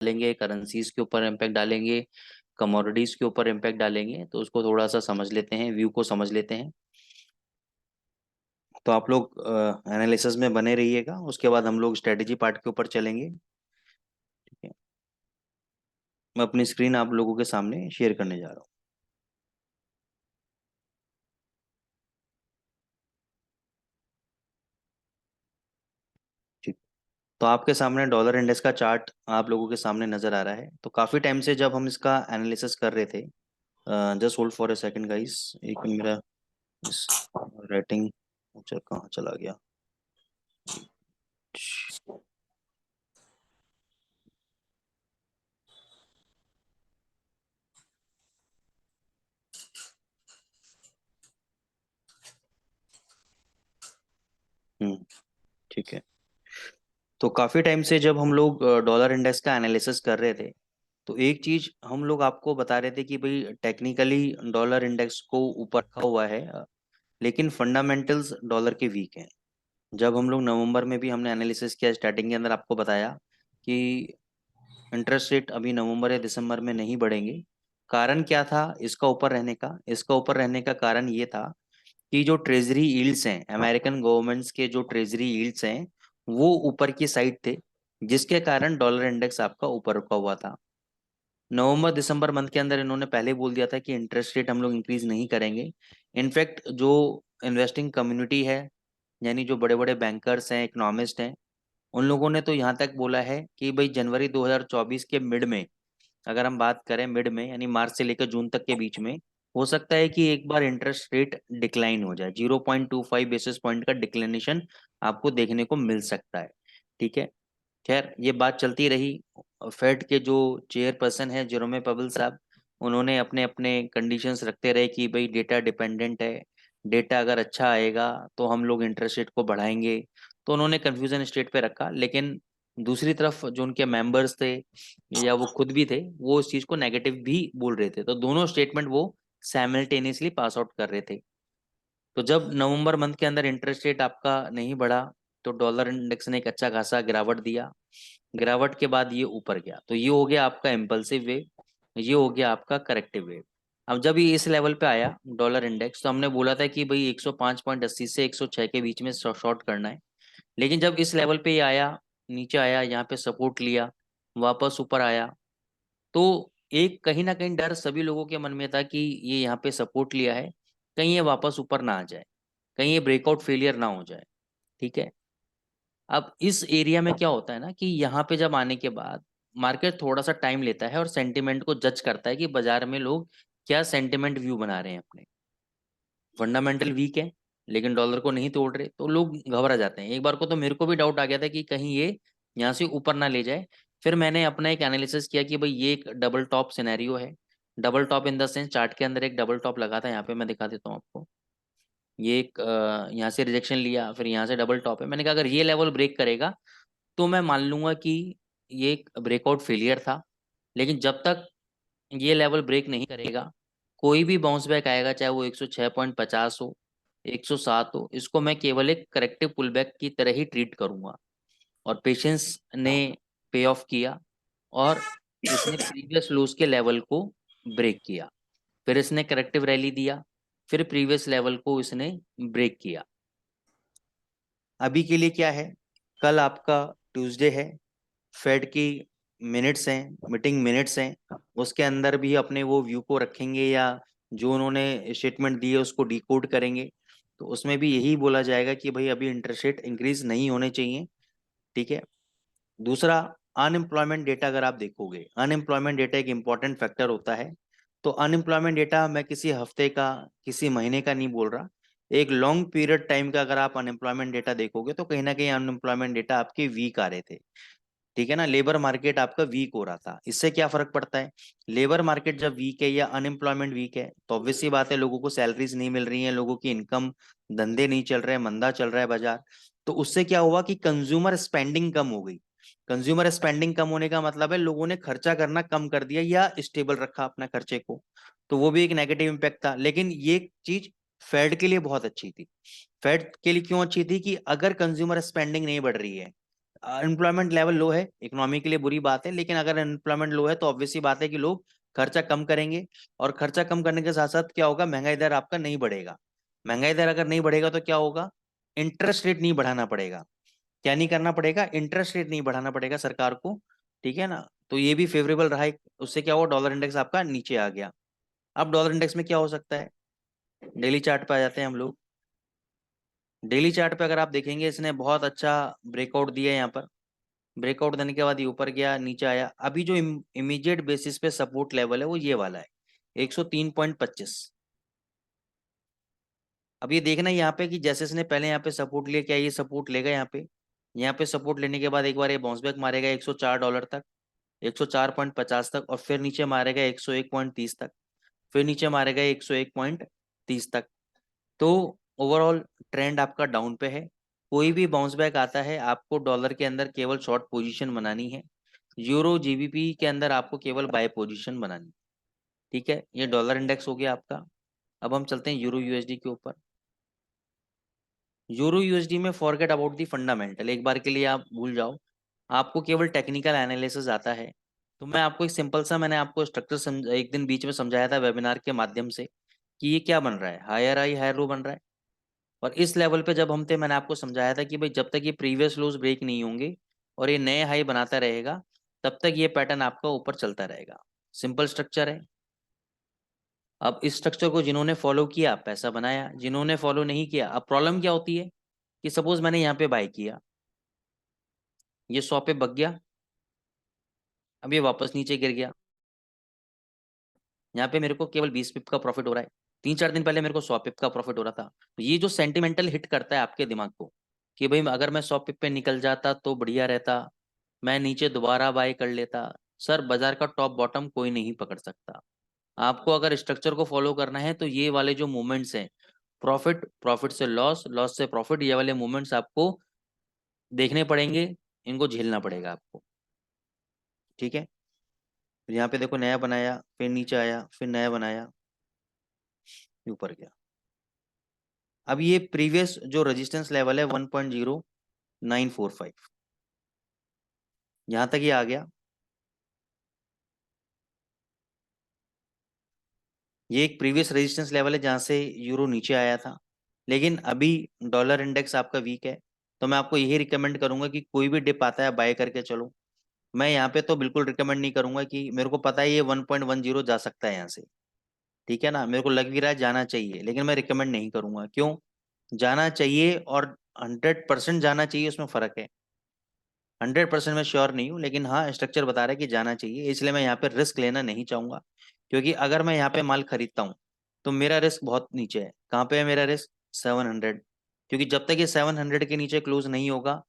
डालेंगे, करेंसीज के ऊपर इम्पैक्ट डालेंगे, कमोडिटीज के ऊपर इम्पैक्ट डालेंगे। तो उसको थोड़ा सा समझ लेते हैं, व्यू को समझ लेते हैं। तो आप लोग एनालिसिस में बने रहिएगा, उसके बाद हम लोग स्ट्रेटेजी पार्ट के ऊपर चलेंगे। ठीक है, मैं अपनी स्क्रीन आप लोगों के सामने शेयर करने जा रहा हूँ। ठीक, तो आपके सामने डॉलर इंडेक्स का चार्ट आप लोगों के सामने नजर आ रहा है। तो काफी टाइम से जब हम इसका एनालिसिस कर रहे थे, just hold for a second guys, एक मिनट, मेरा राइटिंग अच्छा कहाँ चला गया। हम्म, ठीक है। तो काफी टाइम से जब हम लोग डॉलर इंडेक्स का एनालिसिस कर रहे थे, तो एक चीज हम लोग आपको बता रहे थे कि भाई टेक्निकली डॉलर इंडेक्स को ऊपर रखा हुआ है, लेकिन फंडामेंटल्स डॉलर के वीक हैं। जब हम लोग नवंबर में भी हमने एनालिसिस किया, स्टार्टिंग के अंदर आपको बताया कि इंटरेस्ट रेट अभी नवंबर या दिसंबर में नहीं बढ़ेंगे। कारण क्या था इसका ऊपर रहने का? इसका ऊपर रहने का कारण ये था कि जो ट्रेजरी यील्ड्स हैं, अमेरिकन गवर्नमेंट्स के जो ट्रेजरी यील्ड्स हैं, वो ऊपर की साइड थे, जिसके कारण डॉलर इंडेक्स आपका ऊपर रुका हुआ था। नवंबर दिसंबर मंथ के अंदर इन्होंने पहले बोल दिया था कि इंटरेस्ट रेट हम लोग इंक्रीज नहीं करेंगे। इनफैक्ट जो इन्वेस्टिंग कम्युनिटी है, यानी जो बड़े बड़े बैंकर्स हैं, इकोनॉमिस्ट हैं, उन लोगों ने तो यहाँ तक बोला है कि भाई जनवरी 2024 के मिड में, अगर हम बात करें मिड में यानी मार्च से लेकर जून तक के बीच में, हो सकता है कि एक बार इंटरेस्ट रेट डिक्लाइन हो जाए, 0.25 बेसिस पॉइंट का डिक्लेनेशन आपको देखने को मिल सकता है। ठीक है, खैर ये बात चलती रही। फेड के जो चेयरपर्सन है जेरोमे पवेल साहब, उन्होंने अपने अपने कंडीशंस रखते रहे कि भाई डेटा डिपेंडेंट है, डेटा अगर अच्छा आएगा तो हम लोग इंटरेस्ट रेट को बढ़ाएंगे। तो उन्होंने कंफ्यूजन स्टेट पे रखा, लेकिन दूसरी तरफ जो उनके मेंबर्स थे या वो खुद भी थे, वो इस चीज को नेगेटिव भी बोल रहे थे। तो दोनों स्टेटमेंट वो साइमल्टेनियसली पास आउट कर रहे थे। तो जब नवंबर मंथ के अंदर इंटरेस्ट रेट आपका नहीं बढ़ा, तो डॉलर इंडेक्स ने एक अच्छा खासा गिरावट दिया। गिरावट के बाद ये ऊपर गया, तो ये हो गया आपका इम्पल्सिव वेव, ये हो गया आपका करेक्टिव वेव। अब जब ये इस लेवल पे आया डॉलर इंडेक्स, तो हमने बोला था कि भाई 105.80 से 106 के बीच में शॉर्ट करना है। लेकिन जब इस लेवल पे ये आया, नीचे आया, यहाँ पे सपोर्ट लिया, वापस ऊपर आया, तो एक कहीं ना कहीं डर सभी लोगों के मन में था कि ये यहाँ पे सपोर्ट लिया है, कहीं ये वापस ऊपर ना आ जाए, कहीं ये ब्रेकआउट फेलियर ना हो जाए। ठीक है, अब इस एरिया में क्या होता है ना कि यहाँ पे जब आने के बाद मार्केट थोड़ा सा टाइम लेता है और सेंटिमेंट को जज करता है कि बाजार में लोग क्या सेंटिमेंट व्यू बना रहे हैं अपने। फंडामेंटल वीक है लेकिन डॉलर को नहीं तोड़ रहे, तो लोग घबरा जाते हैं। एक बार को तो मेरे को भी डाउट आ गया था कि कहीं ये यहाँ से ऊपर ना ले जाए। फिर मैंने अपना एक एनालिसिस किया कि भाई ये एक डबल टॉप सिनेरियो है। Double top in the sense chart के अंदर एक डबल टॉप लगा था, यहाँ पे मैं दिखा देता हूँ आपको। ये एक यहाँ से रिजेक्शन लिया, फिर यहाँ से डबल टॉप है। मैंने कहा अगर ये लेवल ब्रेक करेगा तो मैं मान लूंगा कि ये एक ब्रेकआउट फेलियर था। लेकिन जब तक ये लेवल ब्रेक नहीं करेगा, कोई भी बाउंस बैक आएगा, चाहे वो 106.50 हो, 107 हो, इसको मैं केवल एक करेक्टिव पुल बैक की तरह ही ट्रीट करूंगा। और पेशेंस ने पे ऑफ किया, और इसने प्रीवियस लोज के लेवल को ब्रेक किया। फिर इसने करेक्टिव रैली दिया, फिर प्रीवियस लेवल को इसने ब्रेक किया। अभी के लिए क्या है, कल आपका ट्यूसडे है, फेड की मिनट्स हैं, मीटिंग मिनट्स हैं, उसके अंदर भी अपने वो व्यू को रखेंगे या जो उन्होंने स्टेटमेंट दी है उसको डिकोड करेंगे। तो उसमें भी यही बोला जाएगा कि भाई अभी इंटरेस्ट रेट इंक्रीज नहीं होने चाहिए। ठीक है, दूसरा, अनएम्प्लॉयमेंट डेटा अगर आप देखोगे, अनएम्प्लॉयमेंट डेटा एक इंपॉर्टेंट फैक्टर होता है। तो अनएम्प्लॉयमेंट डेटा मैं किसी हफ्ते का, किसी महीने का नहीं बोल रहा, एक लॉन्ग पीरियड टाइम का अगर आप अनएम्प्लॉयमेंट डेटा देखोगे तो कहीं ना कहीं अनएम्प्लॉयमेंट डेटा आपके वीक आ रहे थे। ठीक है ना। लेबर मार्केट आपका वीक हो रहा था, इससे क्या फर्क पड़ता है, लेबर मार्केट जब वीक है या अनएम्प्लॉयमेंट वीक है तो ऑब्वियस सी बात है लोगों को सैलरीज नहीं मिल रही हैं, लोगों की इनकम, धंधे नहीं चल रहे हैं, मंदा चल रहा है बाजार। तो उससे क्या हुआ कि कंज्यूमर स्पेंडिंग कम हो गई। कंज्यूमर स्पेंडिंग कम होने का मतलब है लोगों ने खर्चा करना कम कर दिया या स्टेबल रखा अपना खर्चे को। तो वो भी एक नेगेटिव इम्पैक्ट था। लेकिन ये चीज फेड के लिए बहुत अच्छी थी। फेड के लिए क्यों अच्छी थी कि अगर कंज्यूमर स्पेंडिंग नहीं बढ़ रही है, अनएम्प्लॉयमेंट लेवल लो है, इकोनॉमी के लिए बुरी बात है, लेकिन अगर अनएम्प्लॉयमेंट लो है तो ऑब्वियस सी बात है कि लोग खर्चा कम करेंगे। और खर्चा कम करने के साथ साथ क्या होगा, महंगाई दर आपका नहीं बढ़ेगा। महंगाई दर अगर नहीं बढ़ेगा तो क्या होगा, इंटरेस्ट रेट नहीं बढ़ाना पड़ेगा। क्या नहीं करना पड़ेगा, इंटरेस्ट रेट नहीं बढ़ाना पड़ेगा सरकार को। ठीक है ना। तो ये भी फेवरेबल रहा उससे क्या हुआ, डॉलर इंडेक्स आपका नीचे आ गया। अब डॉलर इंडेक्स में क्या हो सकता है, डेली चार्ट पे आ जाते हैं हम लोग। डेली चार्ट पे अगर आप देखेंगे इसने बहुत अच्छा ब्रेकआउट दिया है यहाँ पर। ब्रेकआउट देने के बाद ये ऊपर गया, नीचे आया। अभी जो इमीडिएट बेसिस पे सपोर्ट लेवल है वो ये वाला है, 103.25। अब ये देखना यहाँ पे कि जैसे इसने पहले यहाँ पे सपोर्ट लिया, क्या ये सपोर्ट लेगा यहाँ पे। यहाँ पे सपोर्ट लेने के बाद एक बार ये बाउंस बैक मारेगा $104 तक, 104.50 तक, और फिर नीचे मारेगा 101.30 तक, फिर नीचे मारेगा 101.30 तक। तो ओवरऑल ट्रेंड आपका डाउन पे है। कोई भी बाउंस बैक आता है आपको डॉलर के अंदर केवल शॉर्ट पोजीशन बनानी है, यूरो जीबीपी के अंदर आपको केवल बाय पोजीशन बनानी है। ठीक है, ये डॉलर इंडेक्स हो गया आपका। अब हम चलते हैं यूरो यूएसडी के ऊपर। यूरो यूएसडी में फॉरगेट अबाउट दी फंडामेंटल, एक बार के लिए आप भूल जाओ, आपको केवल टेक्निकल एनालिसिस आता है। तो मैं आपको एक सिंपल सा, मैंने आपको स्ट्रक्चर एक दिन बीच में समझाया था वेबिनार के माध्यम से कि ये क्या बन रहा है, हायर हाई हायर लो बन रहा है। और इस लेवल पे जब हम थे, मैंने आपको समझाया था कि भाई जब तक ये प्रीवियस लोज ब्रेक नहीं होंगे और ये नए हाई बनाता रहेगा, तब तक ये पैटर्न आपका ऊपर चलता रहेगा। सिंपल स्ट्रक्चर है। अब इस स्ट्रक्चर को जिन्होंने फॉलो किया पैसा बनाया, जिन्होंने फॉलो नहीं किया, अब प्रॉब्लम क्या होती है कि सपोज मैंने यहाँ पे बाय किया, ये 100 पे बग गया, अब ये वापस नीचे गिर गया, यहाँ पे मेरे को केवल 20 पिप का प्रॉफिट हो रहा है। 3-4 दिन पहले मेरे को 100 पिप का प्रॉफिट हो रहा था। तो ये जो सेंटिमेंटल हिट करता है आपके दिमाग को कि भाई अगर मैं 100 पिप पे निकल जाता तो बढ़िया रहता, मैं नीचे दोबारा बाय कर लेता। सर बाजार का टॉप बॉटम कोई नहीं पकड़ सकता। आपको अगर स्ट्रक्चर को फॉलो करना है तो ये वाले जो मूवमेंट्स हैं, प्रॉफिट, प्रॉफिट से लॉस, लॉस से प्रॉफिट, ये वाले मूवमेंट्स आपको देखने पड़ेंगे, इनको झेलना पड़ेगा आपको। ठीक है। फिर यहाँ पे देखो नया बनाया, फिर नीचे आया, फिर नया बनाया, ऊपर गया। अब ये प्रीवियस जो रेजिस्टेंस लेवल है 1.0945, यहां तक ये आ गया। ये एक प्रीवियस रेजिस्टेंस लेवल है जहां से यूरो नीचे आया था। लेकिन अभी डॉलर इंडेक्स आपका वीक है, तो मैं आपको यही रिकमेंड करूंगा कि कोई भी डिप आता है बाय करके चलो। मैं यहाँ पे तो बिल्कुल रिकमेंड नहीं करूंगा, कि मेरे को पता है ये 1.10 जा सकता है यहाँ से। ठीक है ना, मेरे को लग भी रहा है जाना चाहिए, लेकिन मैं रिकमेंड नहीं करूंगा। क्यों जाना चाहिए और 100% जाना चाहिए, उसमें फर्क है। 100% मैं श्योर नहीं हूँ, लेकिन हाँ स्ट्रक्चर बता रहा है कि जाना चाहिए, इसलिए मैं यहाँ पे रिस्क लेना नहीं चाहूंगा। क्योंकि अगर मैं यहाँ पे माल खरीदता हूँ तो मेरा रिस्क बहुत नीचे है। कहाँ पे है मेरा रिस्क, 700। क्योंकि जब तक ये 700 के नीचे क्लोज नहीं होगा,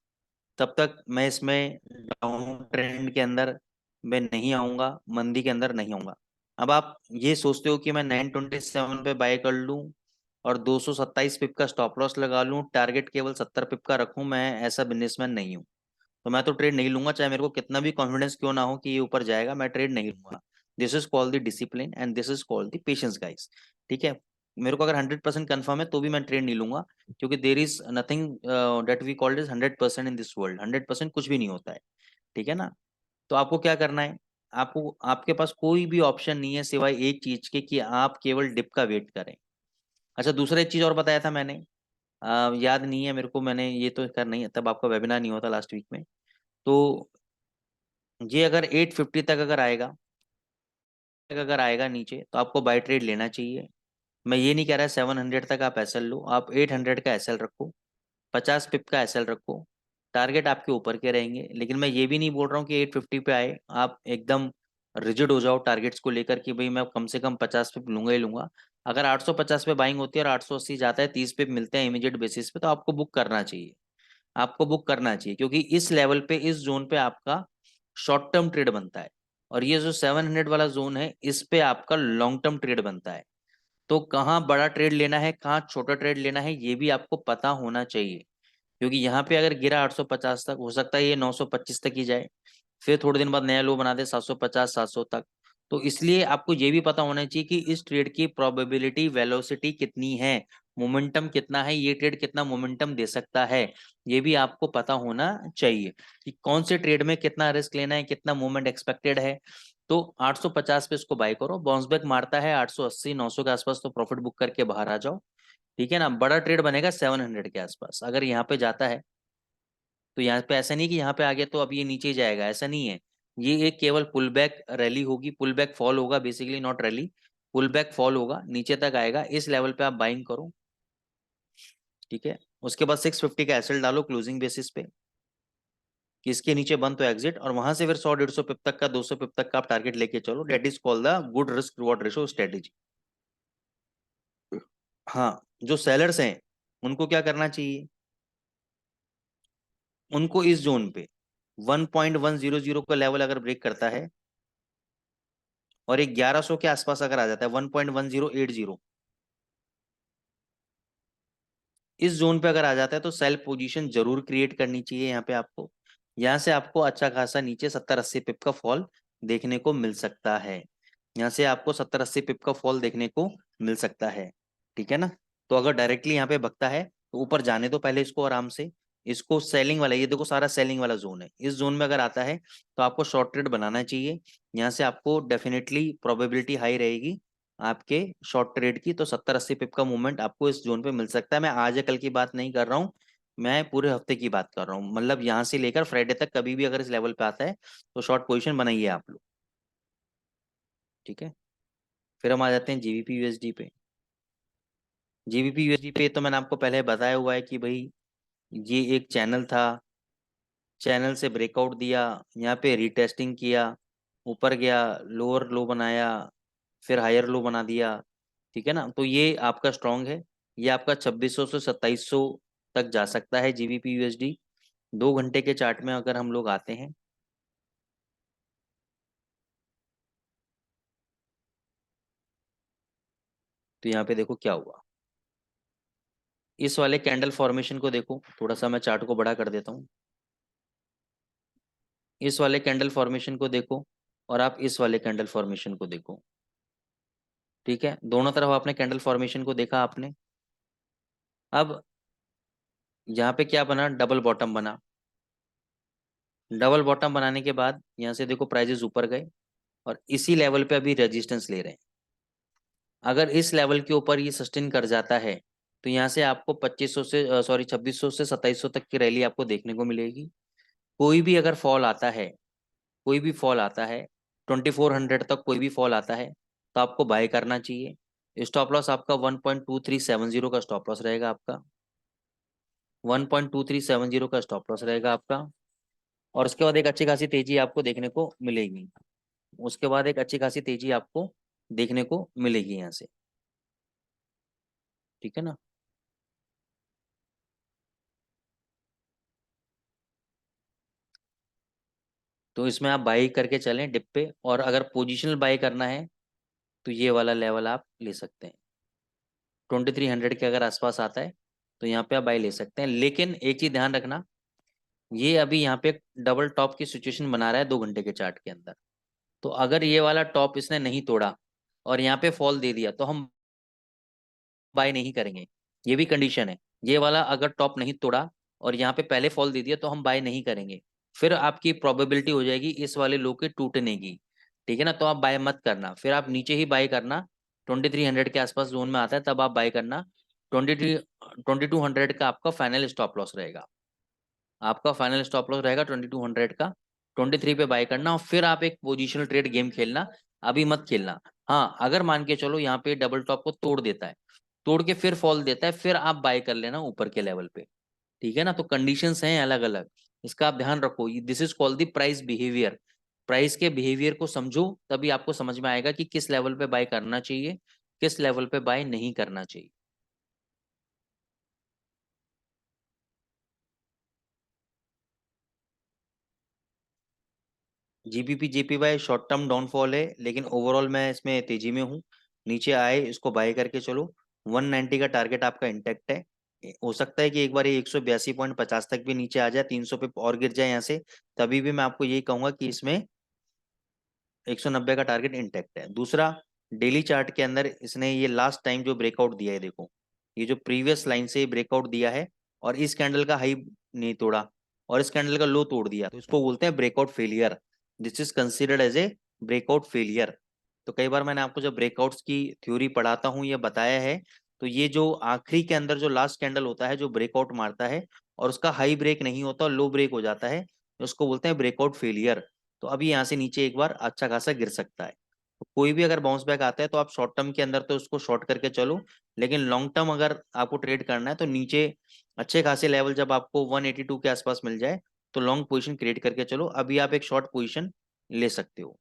तब तक मैं इसमें डाउन ट्रेंड के अंदर मैं नहीं आऊंगा, मंदी के अंदर नहीं आऊंगा। अब आप ये सोचते हो कि मैं 927 पे बाय कर लूं और 227 पिप का स्टॉप लॉस लगा लूं, टारगेट केवल 70 पिप का रखूं, मैं ऐसा बिजनेसमैन नहीं हूं। तो मैं तो ट्रेड नहीं लूंगा, चाहे मेरे को कितना भी कॉन्फिडेंस क्यों ना हो कि ये ऊपर जाएगा, मैं ट्रेड नहीं लूंगा। This is called the discipline and this is called the patience guys. ठीक है। मेरे को अगर 100% कन्फर्म है तो भी मैं ट्रेड नहीं लूंगा, क्योंकि there is nothing that we called is 100% in this world. 100% कुछ भी नहीं होता है। ठीक है ना। तो आपको क्या करना है, आपको, आपके पास कोई भी ऑप्शन नहीं है सिवाय एक चीज के कि आप केवल डिप का वेट करें। अच्छा, दूसरा एक चीज और बताया था मैंने, याद नहीं है मेरे को, मैंने ये तो कर नहीं है, तब आपका वेबिनार नहीं होता लास्ट वीक में। तो ये अगर 850 तक अगर आएगा नीचे तो आपको बाय ट्रेड लेना चाहिए। मैं ये नहीं कह रहा 700 तक आप एसएल लो, आप 800 का एसएल रखो, 50 पिप का एसएल रखो। टारगेट आपके ऊपर के रहेंगे, लेकिन मैं ये भी नहीं बोल रहा हूँ कि 850 पे आए आप एकदम रिजिड हो जाओ टारगेट्स को लेकर कि भाई मैं कम से कम 50 पिप लूंगा ही लूंगा। अगर 850 पे बाइंग होती है और 880 जाता है, 30 पिप मिलते हैं इमीडिएट बेसिस पे, तो आपको बुक करना चाहिए। आपको बुक करना चाहिए, क्योंकि इस लेवल पे, इस जोन पे आपका शॉर्ट टर्म ट्रेड बनता है, और ये जो 700 वाला जोन है इस पे आपका लॉन्ग टर्म ट्रेड बनता है। तो कहाँ बड़ा ट्रेड लेना है, कहाँ छोटा ट्रेड लेना है, ये भी आपको पता होना चाहिए। क्योंकि यहाँ पे अगर गिरा 850 तक, हो सकता है ये 925 तक ही जाए, फिर थोड़े दिन बाद नया लो बना दे 750 700 तक। तो इसलिए आपको ये भी पता होना चाहिए कि इस ट्रेड की प्रोबेबिलिटी वेलोसिटी कितनी है, मोमेंटम कितना है, ये ट्रेड कितना मोमेंटम दे सकता है, ये भी आपको पता होना चाहिए कि कौन से ट्रेड में कितना रिस्क लेना है, कितना मूवमेंट एक्सपेक्टेड है। तो 850 पे इसको बाय करो, बाउंस बैक मारता है 880 900 के आसपास तो प्रॉफिट बुक करके बाहर आ जाओ। ठीक है ना, बड़ा ट्रेड बनेगा 700 के आसपास। अगर यहाँ पे जाता है तो यहाँ पे ऐसा नहीं कि यहाँ पे आ गया तो अब ये नीचे ही जाएगा, ऐसा नहीं है। ये एक केवल पुल बैक रैली होगी, पुल बैक फॉल होगा, basically not rally, pull back fall होगा, नीचे तक आएगा, इस लेवल पे आप बाइंग करो। ठीक है, उसके बाद 650 का एसएल डालो क्लोजिंग बेसिस पे कि इसके नीचे बंद तो एग्जिट, और वहां से फिर 100 150 पिप तक का 200 पिप तक का आप टारगेट लेके चलो। That is called the good risk reward ratio strategy. हाँ, जो सेलर्स हैं उनको क्या करना चाहिए, उनको इस जोन पे 1.100 का लेवल अगर ब्रेक करता है और एक 1100 के आसपास अगर आ जाता है 1.1080, इस जोन पे अगर आ जाता है तो सेल पोजीशन जरूर क्रिएट करनी चाहिए। यहाँ पे आपको, यहाँ से आपको अच्छा खासा नीचे 70 80 पिप का फॉल देखने को मिल सकता है। यहाँ से आपको 70 80 पिप का फॉल देखने को मिल सकता है। ठीक है ना, तो अगर डायरेक्टली यहाँ पे भगता है तो ऊपर जाने दो पहले इसको आराम से। इसको सेलिंग वाला, ये देखो सारा सेलिंग वाला जोन है, इस जोन में अगर आता है तो आपको शॉर्ट ट्रेड बनाना चाहिए। यहाँ से आपको डेफिनेटली प्रोबेबिलिटी हाई रहेगी आपके शॉर्ट ट्रेड की, तो 70 80 पिप का मूवमेंट आपको इस जोन पे मिल सकता है। मैं आज या कल की बात नहीं कर रहा हूँ, मैं पूरे हफ्ते की बात कर रहा हूँ, मतलब यहाँ से लेकर फ्राइडे तक कभी भी अगर इस लेवल पे आता है तो शॉर्ट पोजीशन बनाइए आप लोग। ठीक है, फिर हम आ जाते हैं जीबीपी यूएसडी पे। जीबीपी यूएसडी पे तो मैंने आपको पहले बताया हुआ है कि भाई ये एक चैनल था, चैनल से ब्रेकआउट दिया, यहाँ पे रीटेस्टिंग किया, ऊपर गया, लोअर लो बनाया, फिर हायर लो बना दिया। ठीक है ना, तो ये आपका स्ट्रांग है, ये आपका 2600 से 2700 तक जा सकता है जीबीपी यूएसडी। 2 घंटे के चार्ट में अगर हम लोग आते हैं तो यहाँ पे देखो क्या हुआ, इस वाले कैंडल फॉर्मेशन को देखो, थोड़ा सा मैं चार्ट को बड़ा कर देता हूँ। इस वाले कैंडल फॉर्मेशन को देखो और आप इस वाले कैंडल फॉर्मेशन को देखो। ठीक है, दोनों तरफ आपने कैंडल फॉर्मेशन को देखा आपने। अब यहाँ पे क्या बना, डबल बॉटम बना। डबल बॉटम बनाने के बाद यहाँ से देखो प्राइजेस ऊपर गए और इसी लेवल पे अभी रेजिस्टेंस ले रहे हैं। अगर इस लेवल के ऊपर ये सस्टेन कर जाता है तो यहाँ से आपको 2500 से सॉरी 2600 से 2700 तक की रैली आपको देखने को मिलेगी। कोई भी अगर फॉल आता है, कोई भी फॉल आता है 2400 तक, कोई भी फॉल आता है तो आपको बाय करना चाहिए। स्टॉप लॉस आपका 1.2370 का स्टॉप लॉस रहेगा आपका, 1.2370 का स्टॉप लॉस रहेगा आपका। और उसके बाद एक अच्छी खासी तेजी आपको देखने को मिलेगी, उसके बाद एक अच्छी खासी तेजी आपको देखने को मिलेगी यहाँ से। ठीक है ना, तो इसमें आप बाई करके चलें डिप पे, और अगर पोजिशनल बाई करना है तो ये वाला लेवल आप ले सकते हैं। 2300 के अगर आसपास आता है तो यहाँ पे आप बाई ले सकते हैं, लेकिन एक चीज ध्यान रखना, ये अभी यहाँ पे डबल टॉप की सिचुएशन बना रहा है 2 घंटे के चार्ट के अंदर। तो अगर ये वाला टॉप इसने नहीं तोड़ा और यहाँ पे फॉल दे दिया तो हम बाय नहीं करेंगे, ये भी कंडीशन है। ये वाला अगर टॉप नहीं तोड़ा और यहाँ पे पहले फॉल दे दिया तो हम बाय नहीं करेंगे, फिर आपकी प्रोबेबिलिटी हो जाएगी इस वाले लो के टूटने की। ठीक है ना, तो आप बाय मत करना, फिर आप नीचे ही बाय करना। 2300 के आसपास जोन में आता है तब आप बाय करना। 2200 का आपका फाइनल स्टॉप लॉस रहेगा, आपका फाइनल स्टॉप लॉस रहेगा 2200 का। 23 पे बाय करना और फिर आप एक पोजिशनल ट्रेड गेम खेलना, अभी मत खेलना। हाँ, अगर मान के चलो यहाँ पे डबल टॉप को तोड़ देता है, तोड़ के फिर फॉल देता है, फिर आप बाय कर लेना ऊपर के लेवल पे। ठीक है ना, तो कंडीशंस हैं अलग अलग, इसका आप ध्यान रखो। This is called the price behaviour. Price के बिहेवियर को समझो तभी आपको समझ में आएगा कि किस लेवल पे बाय करना चाहिए, किस लेवल पे बाय नहीं करना चाहिए। GBP JPY short term downfall है, लेकिन ओवरऑल मैं इसमें तेजी में हूँ। नीचे आए इसको बाय करके चलो। 190 का टारगेट आपका इंटैक्ट है। हो सकता है कि एक बार ये 182.50 तक भी नीचे आ जाए, 300 पे और गिर जाए यहाँ से, तभी भी मैं आपको यही कहूंगा कि इसमें 190 का टारगेट इंटैक्ट है। दूसरा, डेली चार्ट के अंदर इसने ये लास्ट टाइम जो ब्रेकआउट दिया है, देखो ये जो प्रीवियस लाइन से ब्रेकआउट दिया है और इस कैंडल का हाई नहीं तोड़ा और इस कैंडल का लो तोड़ दिया, तो इसको बोलते हैं breakout failure. This is considered as a breakout failure. तो कई बार मैंने आपको जब ब्रेकआउट्स की थ्योरी पढ़ाता हूँ ये बताया है, तो ये जो आखिरी के अंदर जो लास्ट कैंडल होता है जो ब्रेकआउट मारता है और उसका हाई ब्रेक नहीं होता और लो ब्रेक हो जाता है, उसको बोलते हैं ब्रेकआउट फेलियर। तो अभी यहाँ से नीचे एक बार अच्छा खासा गिर सकता है। तो कोई भी अगर बाउंस बैक आता है तो आप शॉर्ट टर्म के अंदर तो उसको शॉर्ट करके चलो, लेकिन लॉन्ग टर्म अगर आपको ट्रेड करना है तो नीचे अच्छे खासे लेवल जब आपको 182 के आसपास मिल जाए तो लॉन्ग पोजीशन क्रिएट करके चलो। अभी आप एक शॉर्ट पोजीशन ले सकते हो,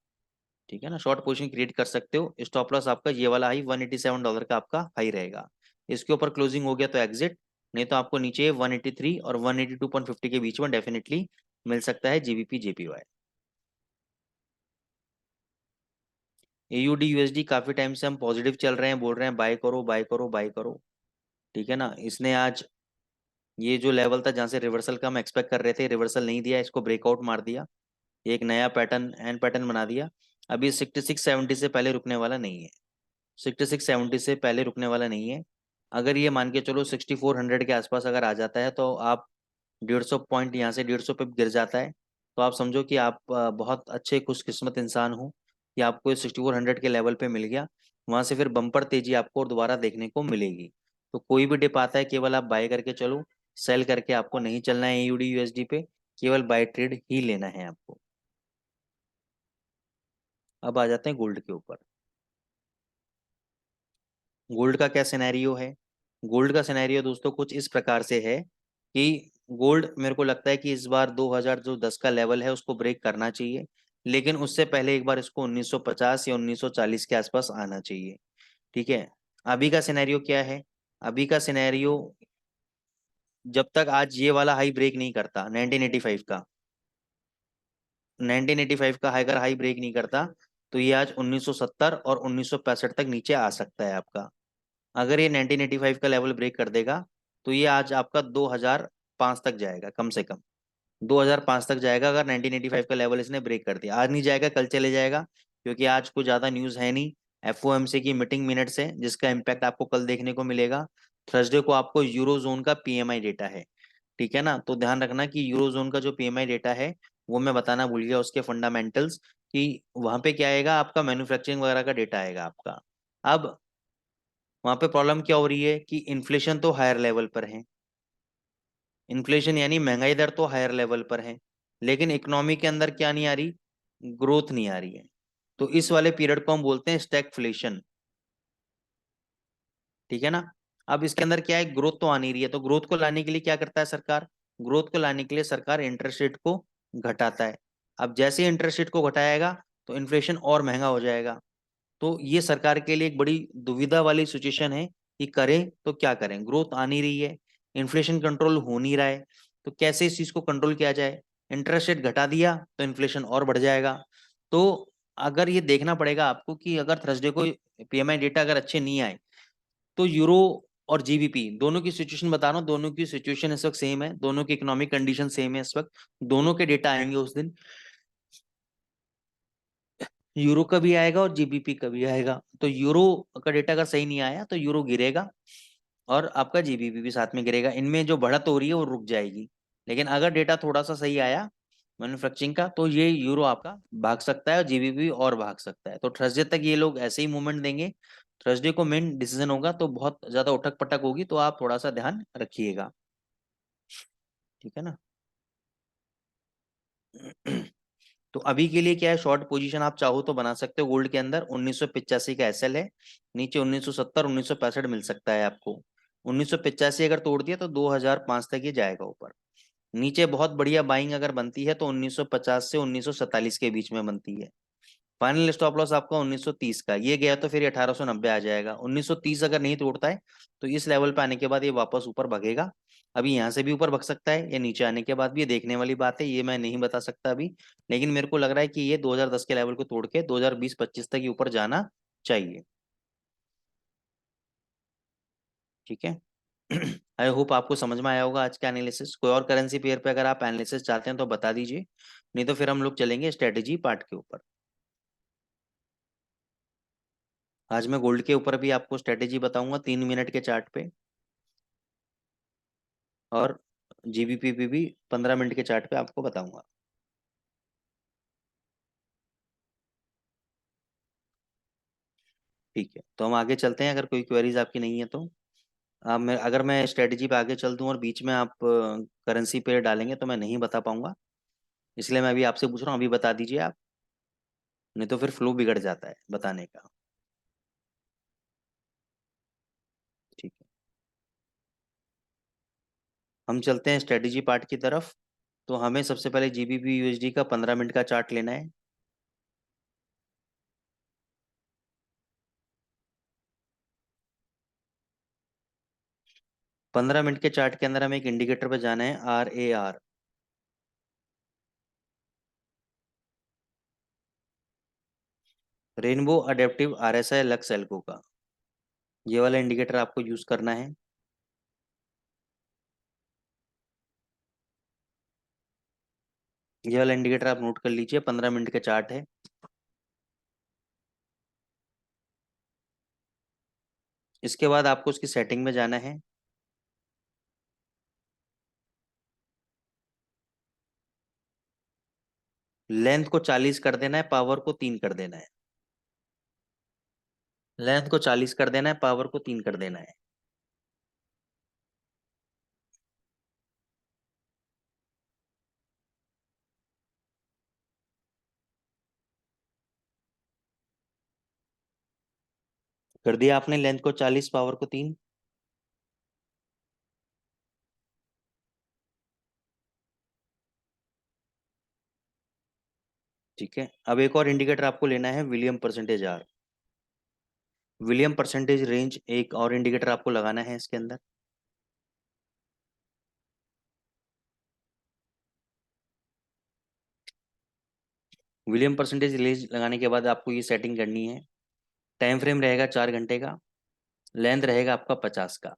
ठीक है ना, शॉर्ट पोजीशन क्रिएट कर सकते हो। स्टॉप लॉस आपका ये वाला हाई $187 का आपका हाई रहेगा। इसके ऊपर क्लोजिंग हो गया तो एग्जिट, नहीं तो आपको नीचे 183 और 182.50 के बीच में डेफिनेटली मिल सकता है जीबीपी जेपीवाई। एयूडी यूएसडी काफी टाइम से हम पॉजिटिव चल रहे हैं, बोल रहे हैं बाय करो बाय करो बाय करो, ठीक है ना। इसने आज ये जो लेवल था जहां से रिवर्सल का हम एक्सपेक्ट कर रहे थे, रिवर्सल नहीं दिया, इसको ब्रेकआउट मार दिया, एक नया पैटर्न एंड पैटर्न बना दिया। अभी 6670 से पहले रुकने वाला नहीं है, 6670 से पहले रुकने वाला नहीं है। अगर ये मान के चलो 6400 के आसपास अगर आ जाता है तो आप 150 पॉइंट यहाँ से 150 पे गिर जाता है, तो आप समझो कि आप बहुत अच्छे खुशकिस्मत इंसान हो कि आपको 6400 के लेवल पे मिल गया। वहां से फिर बम्पर तेजी आपको और दोबारा देखने को मिलेगी। तो कोई भी डिप आता है केवल आप बाय करके चलो, सेल करके आपको नहीं चलना है एयूडी यूएसडी पे, केवल बाय ट्रेड ही लेना है आपको। अब आ जाते हैं गोल्ड के ऊपर। गोल्ड का क्या सिनेरियो है? गोल्ड का सिनेरियो दोस्तों कुछ इस प्रकार से है कि गोल्ड मेरे को लगता है कि इस बार 2010 का लेवल है उसको ब्रेक करना चाहिए, लेकिन उससे पहले एक बार इसको 1950 या 1940 के आसपास आना चाहिए, ठीक है। अभी का सिनेरियो क्या है? अभी का सिनेरियो, जब तक आज ये वाला हाई ब्रेक नहीं करता 1985 का, 1985 का अगर हाई ब्रेक नहीं करता तो ये आज 1970 और 1965 तक नीचे आ सकता है आपका। अगर ये 1985 का लेवल ब्रेक कर देगा तो ये आज आपका 2005 तक जाएगा, कम से कम 2005 तक जाएगा अगर 1985 का लेवल इसने ब्रेक कर दिया। आज नहीं जाएगा, कल चले जाएगा, क्योंकि आज कोई ज्यादा न्यूज है नहीं। एफओएमसी की मीटिंग मिनट्स है जिसका इम्पैक्ट आपको कल देखने को मिलेगा। थर्सडे को आपको यूरोजोन का पीएमआई डेटा है, ठीक है ना। तो ध्यान रखना कि यूरोजोन का जो पीएमआई डेटा है वो मैं बताना भूल गया, उसके फंडामेंटल्स, कि वहां पे क्या आएगा आपका, मैन्युफैक्चरिंग वगैरह का डेटा आएगा आपका। अब वहां पे प्रॉब्लम क्या हो रही है कि इन्फ्लेशन तो हायर लेवल पर है, इन्फ्लेशन यानी महंगाई दर तो हायर लेवल पर है, लेकिन इकोनॉमी के अंदर क्या नहीं आ रही, ग्रोथ नहीं आ रही है। तो इस वाले पीरियड को हम बोलते हैं स्टैगफ्लेशन, ठीक है ना। अब इसके अंदर क्या है, ग्रोथ तो आ नहीं रही है, तो ग्रोथ को लाने के लिए क्या करता है सरकार, ग्रोथ को लाने के लिए सरकार इंटरेस्ट रेट को घटाता है। अब जैसे ही इंटरेस्ट रेट को घटाएगा तो इन्फ्लेशन और महंगा हो जाएगा। तो ये सरकार के लिए एक बड़ी दुविधा वाली सिचुएशन है कि करें तो क्या करें, ग्रोथ आ नहीं रही है, इन्फ्लेशन कंट्रोल हो नहीं रहा है, तो कैसे इस चीज को कंट्रोल किया जाए। इंटरेस्ट रेट घटा दिया तो इन्फ्लेशन और बढ़ जाएगा। तो अगर ये देखना पड़ेगा आपको कि अगर थर्सडे को पीएमआई डेटा अगर अच्छे नहीं आए तो यूरो और जीबीपी दोनों की सिचुएशन बता रहा हूँ, दोनों की सिचुएशन इस वक्त सेम है, दोनों की इकोनॉमिक कंडीशन सेम है इस वक्त, दोनों के डेटा आएंगे उस दिन, यूरो का भी आएगा और जीबीपी का भी आएगा। तो यूरो का डेटा अगर सही नहीं आया तो यूरो गिरेगा और आपका जीबीपी भी साथ में गिरेगा, इनमें जो बढ़त हो रही है वो रुक जाएगी। लेकिन अगर डेटा थोड़ा सा सही आया मैन्युफैक्चरिंग का तो ये यूरो आपका भाग सकता है और जीबीपी और भाग सकता है। तो थर्सडे तक ये लोग ऐसे ही मूवमेंट देंगे, थर्सडे को मेन डिसीजन होगा तो बहुत ज्यादा उठक पटक होगी, तो आप थोड़ा सा ध्यान रखिएगा, ठीक है ना। तो अभी के लिए क्या है, शॉर्ट पोजीशन आप चाहो तो बना सकते हो गोल्ड के अंदर। 1985 का एसएल है, नीचे 1970 1965 मिल सकता है आपको। 1985 अगर तोड़ दिया तो 2005 तक ये जाएगा ऊपर। नीचे बहुत बढ़िया बाइंग अगर बनती है तो 1950 से 1947 के बीच में बनती है। फाइनल स्टॉप लॉस आपका 1930 का, ये गया तो फिर 1890 आ जाएगा। 1930 अगर नहीं तोड़ता है तो इस लेवल पे आने के बाद ये वापस ऊपर भगेगा अभी यहाँ से भी ऊपर भग सकता है या नीचे आने के बाद भी, ये देखने वाली बात है, ये मैं नहीं बता सकता अभी। लेकिन मेरे को लग रहा है कि ये 2010 के लेवल को तोड़ के 2020-25 तक ही ऊपर जाना चाहिए। ठीक है। आई होप आपको समझ में आया होगा आज का एनालिसिस। कोई और करेंसी पेयर पे अगर आप एनालिसिस चाहते हैं तो बता दीजिए, नहीं तो फिर हम लोग चलेंगे स्ट्रेटेजी पार्ट के ऊपर। आज मैं गोल्ड के ऊपर भी आपको स्ट्रेटेजी बताऊंगा 3 मिनट के चार्ट पे, और जीबीपी पे भी 15 मिनट के चार्ट पे आपको बताऊंगा। ठीक है, तो हम आगे चलते हैं, अगर कोई क्वेरीज आपकी नहीं है तो। अगर मैं स्ट्रेटेजी पे आगे चल दूं और बीच में आप करेंसी पेयर डालेंगे तो मैं नहीं बता पाऊंगा, इसलिए मैं अभी आपसे पूछ रहा हूँ, अभी बता दीजिए आप, नहीं तो फिर फ्लो बिगड़ जाता है बताने का। ठीक है, हम चलते हैं स्ट्रेटेजी पार्ट की तरफ। तो हमें सबसे पहले जीबीपी यूएसडी का 15 मिनट का चार्ट लेना है। 15 मिनट के चार्ट के अंदर हमें एक इंडिकेटर पे जाना है, RAR, rainbow adaptive RSI lux algo का। ये वाला इंडिकेटर आपको यूज करना है। ये वाला इंडिकेटर आप नोट कर लीजिए, 15 मिनट के चार्ट है। इसके बाद आपको उसकी सेटिंग में जाना है। लेंथ को 40 कर देना है, पावर को 3 कर देना है। लेंथ को 40 कर देना है, पावर को 3 कर देना है। कर दिया आपने लेंथ को 40, पावर को 3। ठीक है, अब एक और इंडिकेटर आपको लेना है, William percentage R. William percentage range एक और इंडिकेटर आपको लगाना है इसके अंदर। विलियम परसेंटेज रेंज लगाने के बाद आपको ये सेटिंग करनी है। टाइम फ्रेम रहेगा 4 घंटे का, लेंथ रहेगा आपका 50 का।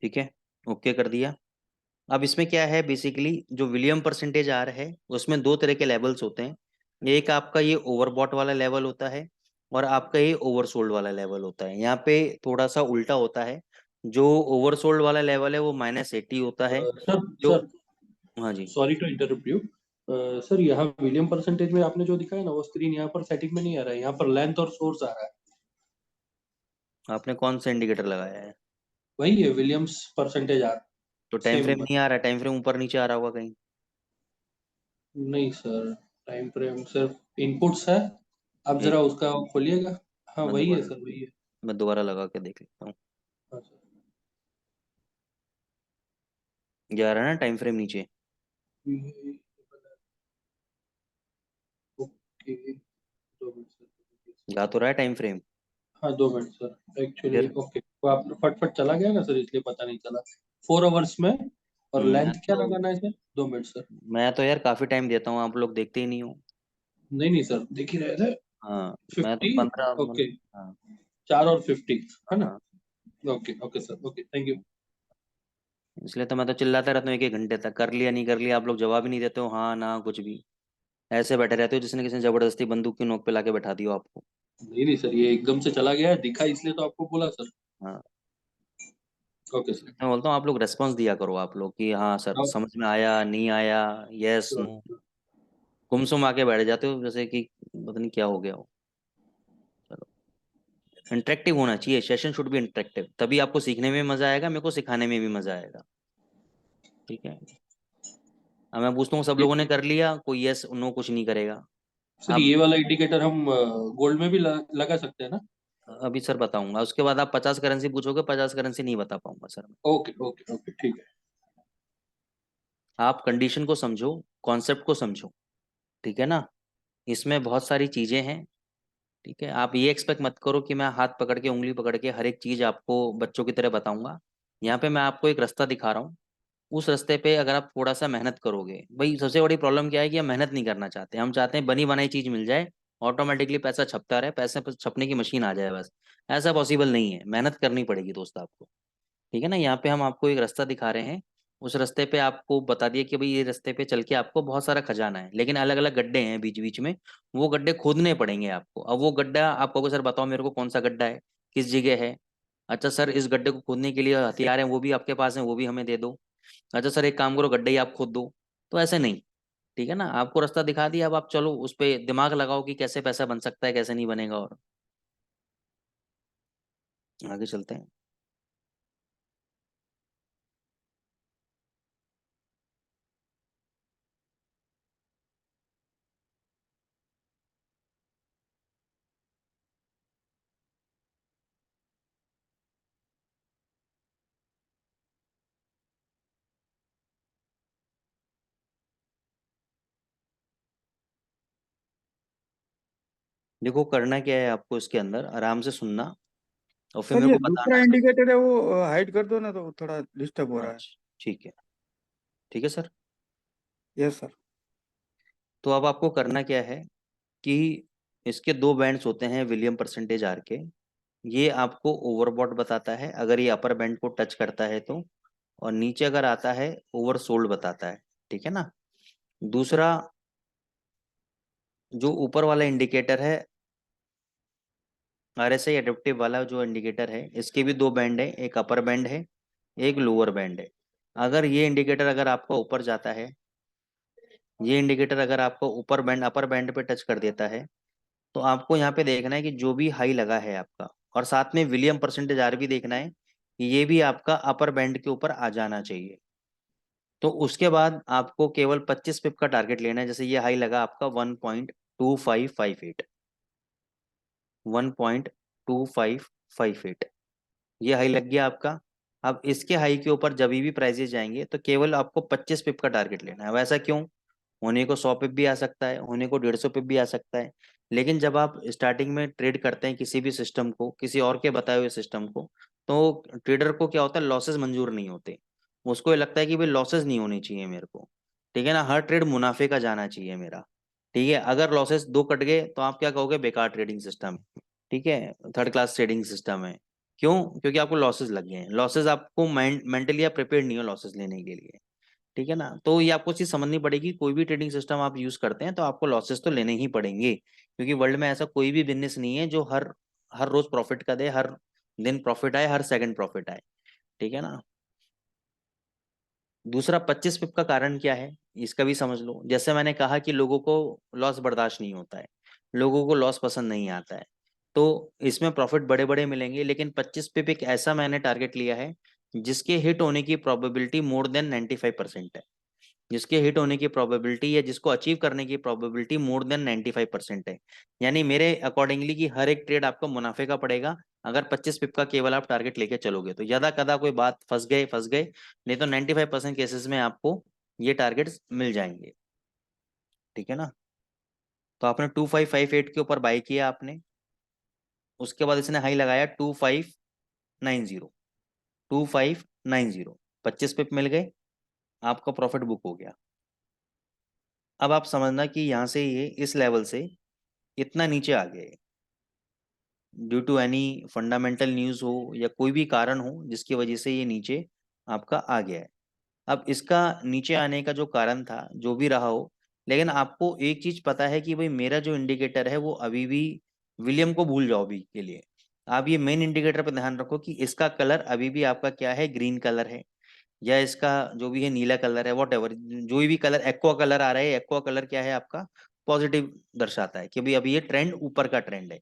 ठीक है, ओके कर दिया। अब इसमें क्या है, बेसिकली जो विलियम परसेंटेज आर है उसमें दो तरह के लेवल्स होते हैं। एक आपका ये ओवरबॉट वाला लेवल होता है, और आपका ये ओवरसोल्ड वाला लेवल होता है। यहाँ पे थोड़ा सा उल्टा होता है। जो ओवरसोल्ड वाला लेवल है वो -80 होता है। सर जो, सर हाँ जी। Sorry to interrupt you. Sir यहाँ विलियम परसेंटेज में आपने जो दिखाया ना वो स्क्रीन यहाँ पर सेटिंग में नहीं आ रहा है, यहाँ पर लेंथ और सोर्स आ रहा है। आपने कौन सा इंडिकेटर लगाया है? वही है विलियम्स परसेंटेज आर। तो टाइम सेम फ्रेम नहीं आ रहा, टाइम फ्रेम ऊपर नीचे आ रहा होगा कहीं। नहीं सर, टाइम फ्रेम सिर्फ इनपुट्स है। आप एक जरा उसका खोलिएगा। हाँ मैं वही है दोबारा सर, वही है। मैं दोबारा लगा के देख लेता हूँ। हाँ सर। ये आ रहा है ना टाइम फ्रेम नीचे? Okay, 2 minute sir. जा तो रहा है टाइम फ्रेम? हाँ 2 मिनट सर, एक्चुअली फिर ओके वो आप फटफट चला गया ना सर, इसलिए पता नहीं चला। 4 आवर्स में। और मैं लेंथ क्या तो लगाना है सर? 2 minute sir. मैं तो यार काफी टाइम देता हूँ, आप लोग देखते ही नहीं हो। नहीं नहीं सर, देख ही रहे थे। हाँ, मैं तो 50। 15 ओके, हाँ 4 और 50 है ना? हाँ। Okay okay sir, okay thank you. इसलिए तो मैं तो चिल्लाता रहता हूँ 1-1 घंटे तक, कर लिया नहीं कर लिया, आप लोग जवाब ही नहीं देते हो, हाँ ना कुछ भी। ऐसे बैठे रहते हो जिसने किसी ने जबरदस्ती बंदूक की नोक पे लाके बैठा दियो आपको। नहीं नहीं सर, ये एकदम से चला गया है, दिखा इसलिए तो आपको बोला सर। हाँ, ओके इसलिए सर। तो मैं बोलता हूँ आप लोग रेस्पॉन्स दिया करो, आप लोग कि हाँ सर समझ में आया नहीं आया, यस नो। गुमसुम आके बैठ जाते हो जैसे कि पता नहीं क्या हो गया हो। चलो, इंटरेक्टिव होना चाहिए, सेशन शुड बी इंटरेक्टिव, तभी आपको सीखने में मजा आएगा, मेरे को सिखाने में भी मजा आएगा। ठीक है, अब मैं पूछता हूँ सब ये लोगों ने कर लिया, कोई यस नो कुछ नहीं करेगा। सर, आप ये वाला इंडिकेटर हम गोल्ड में भी लगा सकते हैं ना? अभी सर बताऊंगा, उसके बाद आप 50 करेंसी पूछोगे, 50 करेंसी नहीं बता पाऊंगा सर मैं। ओके ओके ओके ठीक है। आप कंडीशन को समझो, कॉन्सेप्ट को समझो, ठीक है ना। इसमें बहुत सारी चीजें हैं, ठीक है। आप ये एक्सपेक्ट मत करो कि मैं हाथ पकड़ के उंगली पकड़ के हर एक चीज आपको बच्चों की तरह बताऊंगा। यहाँ पे मैं आपको एक रास्ता दिखा रहा हूँ। उस रास्ते पे अगर आप थोड़ा सा मेहनत करोगे, भाई सबसे बड़ी प्रॉब्लम क्या है कि हम मेहनत नहीं करना चाहते, हम चाहते हैं बनी बनाई चीज मिल जाए, ऑटोमेटिकली पैसा छपता रहे, पैसे पर छपने की मशीन आ जाए बस। ऐसा पॉसिबल नहीं है, मेहनत करनी पड़ेगी दोस्त आपको, ठीक है ना। यहाँ पे हम आपको एक रास्ता दिखा रहे हैं। उस रास्ते पे आपको बता दिया कि भाई ये रास्ते पे चल के आपको बहुत सारा खजाना है, लेकिन अलग अलग गड्ढे हैं बीच बीच में, वो गड्ढे खोदने पड़ेंगे आपको। अब वो गड्ढा आप कहोगे सर बताओ मेरे को कौन सा गड्ढा है, किस जगह है। अच्छा सर इस गड्ढे को खोदने के लिए हथियार हैं वो भी आपके पास हैं, वो भी हमें दे दो। अच्छा सर एक काम करो गड्ढे ही आप खोद दो। तो ऐसे नहीं, ठीक है ना। आपको रास्ता दिखा दिया, अब आप चलो उस पे दिमाग लगाओ कि कैसे पैसा बन सकता है कैसे नहीं बनेगा, और आगे चलते हैं। देखो करना क्या है आपको, इसके अंदर आराम से सुनना और फिर सर मेरे ये को दूसरा बताना सब। इंडिकेटर है वो हाइड कर दो ना, तो थोड़ा डिस्टर्ब हो रहा है। अच्छा ठीक है, ठीक है सर। Yes sir. तो अब आपको करना क्या है कि इसके दो बैंड्स होते हैं विलियम परसेंटेज आर के। ये आपको ओवरबॉट बताता है अगर ये अपर बैंड को टच करता है तो, और नीचे अगर आता है ओवरसोल्ड बताता है, ठीक है ना। दूसरा जो ऊपर वाला इंडिकेटर है आरएसआई एडेप्टिव वाला जो इंडिकेटर है, इसके भी दो बैंड है, एक अपर बैंड है एक लोअर बैंड है। अगर ये इंडिकेटर अगर आपका ऊपर जाता है, ये इंडिकेटर अगर आपको ऊपर बैंड अपर बैंड पे टच कर देता है, तो आपको यहाँ पे देखना है कि जो भी हाई लगा है आपका, और साथ में विलियम परसेंटेज आर भी देखना है कि ये भी आपका अपर बैंड के ऊपर आ जाना चाहिए। तो उसके बाद आपको केवल 25 पिप का टारगेट लेना है। जैसे ये हाई लगा आपका 1.2558, 1.2558, ये हाई लग गया आपका। अब इसके हाई के ऊपर जब भी प्राइजेस जाएंगे तो केवल आपको 25 पिप का टारगेट लेना है। वैसा क्यों, होने को 100 पिप भी आ सकता है, होने को 150 पिप भी आ सकता है। लेकिन जब आप स्टार्टिंग में ट्रेड करते हैं किसी भी सिस्टम को, किसी और के बताए हुए सिस्टम को, तो ट्रेडर को क्या होता है, लॉसेस मंजूर नहीं होते। उसको ये लगता है कि भाई लॉसेस नहीं होनी चाहिए मेरे को, ठीक है ना। हर ट्रेड मुनाफे का जाना चाहिए मेरा, ठीक है। अगर लॉसेस दो कट गए तो आप क्या कहोगे, बेकार ट्रेडिंग सिस्टम, ठीक है, थर्ड क्लास ट्रेडिंग सिस्टम है। क्यों, क्योंकि आपको लॉसेस लग गए हैं। लॉसेस आपको मेंटली आप प्रिपेयर नहीं हो लॉसेस लेने के लिए, ठीक है ना। तो ये आपको चीज समझनी पड़ेगी, कोई भी ट्रेडिंग सिस्टम आप यूज करते हैं तो आपको लॉसेस तो लेने ही पड़ेंगे, क्योंकि वर्ल्ड में ऐसा कोई भी बिजनेस नहीं है जो हर हर रोज प्रॉफिट का दे, हर दिन प्रॉफिट आए, हर सेकंड प्रॉफिट आए, ठीक है ना। दूसरा 25 पिप का कारण क्या है, इसका भी समझ लो। जैसे मैंने कहा कि लोगों को लॉस बर्दाश्त नहीं होता है, लोगों को लॉस पसंद नहीं आता है, तो इसमें प्रॉफिट बड़े बड़े मिलेंगे, लेकिन 25 पिप एक ऐसा मैंने टारगेट लिया है जिसके हिट होने की प्रोबेबिलिटी मोर देन 95% है। जिसके हिट होने की प्रोबेबिलिटी या जिसको अचीव करने की प्रोबेबिलिटी मोर देन 95% है। यानी मेरे अकॉर्डिंगली कि हर एक ट्रेड आपको मुनाफे का पड़ेगा अगर 25 पिप का केवल आप टारगेट लेके चलोगे तो। ज्यादा कदा कोई बात फंस गए, नहीं तो 95% केसेस में आपको ये टारगेट्स मिल जाएंगे, ठीक है ना। तो आपने 2558 के ऊपर बाई किया आपने, उसके बाद इसने हाई लगाया 2590, 2590, 25 पिप मिल गए, आपका प्रॉफिट बुक हो गया। अब आप समझना कि यहाँ से ये इस लेवल से इतना नीचे आ गए due to any fundamental news हो या कोई भी कारण हो जिसकी वजह से ये नीचे आपका आ गया है। अब इसका नीचे आने का जो कारण था जो भी रहा हो, लेकिन आपको एक चीज पता है कि भाई मेरा जो इंडिकेटर है वो अभी भी, विलियम को भूल जाओ अभी के लिए, आप ये मेन इंडिकेटर पर ध्यान रखो कि इसका कलर अभी भी आपका क्या है, ग्रीन कलर है, या इसका जो भी है नीला कलर है, वॉट एवर जो भी कलर एक्वा कलर आ रहा है, एक्वा कलर क्या है आपका, पॉजिटिव दर्शाता है कि भाई अभी ये ट्रेंड ऊपर का ट्रेंड है।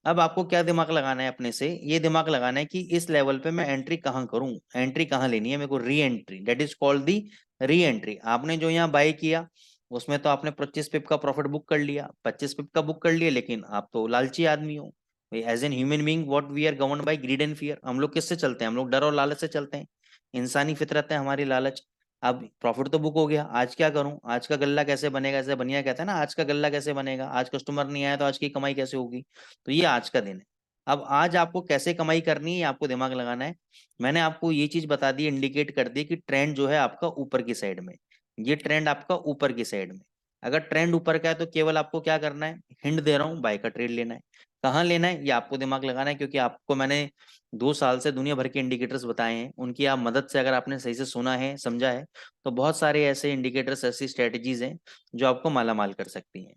अब आपको क्या दिमाग लगाना है अपने से, ये दिमाग लगाना है कि इस लेवल पे मैं एंट्री कहाँ करूं, एंट्री कहाँ लेनी है मेरे को, re entry, that is called the re entry. आपने जो यहाँ बाय किया उसमें तो आपने 25 पिप का प्रॉफिट बुक कर लिया, 25 पिप का बुक कर लिया, लेकिन आप तो लालची आदमी हो। As an human being what we are govern by greed and fear, हम लोग किससे चलते हैं, हम लोग डर और लालच से चलते हैं, इंसानी फितरत है हमारी लालच। अब प्रॉफिट तो बुक हो गया, आज क्या करूं, आज का गल्ला कैसे बनेगा, ऐसे बनिया कहता है ना, आज का गल्ला कैसे बनेगा, आज कस्टमर नहीं आया तो आज की कमाई कैसे होगी। तो ये आज का दिन है। अब आज आपको कैसे कमाई करनी है आपको दिमाग लगाना है। मैंने आपको ये चीज बता दी, इंडिकेट कर दी कि ट्रेंड जो है आपका ऊपर की साइड में, ये ट्रेंड आपका ऊपर की साइड में। अगर ट्रेंड ऊपर का है तो केवल आपको क्या करना है, हिंट दे रहा हूँ, बाय का ट्रेड लेना है। कहाँ लेना है ये आपको दिमाग लगाना है, क्योंकि आपको मैंने 2 साल से दुनिया भर के इंडिकेटर्स बताए हैं, उनकी आप मदद से अगर आपने सही से सुना है समझा है, तो बहुत सारे ऐसे इंडिकेटर्स, ऐसी स्ट्रेटजीज हैं जो आपको माला माल कर सकती हैं।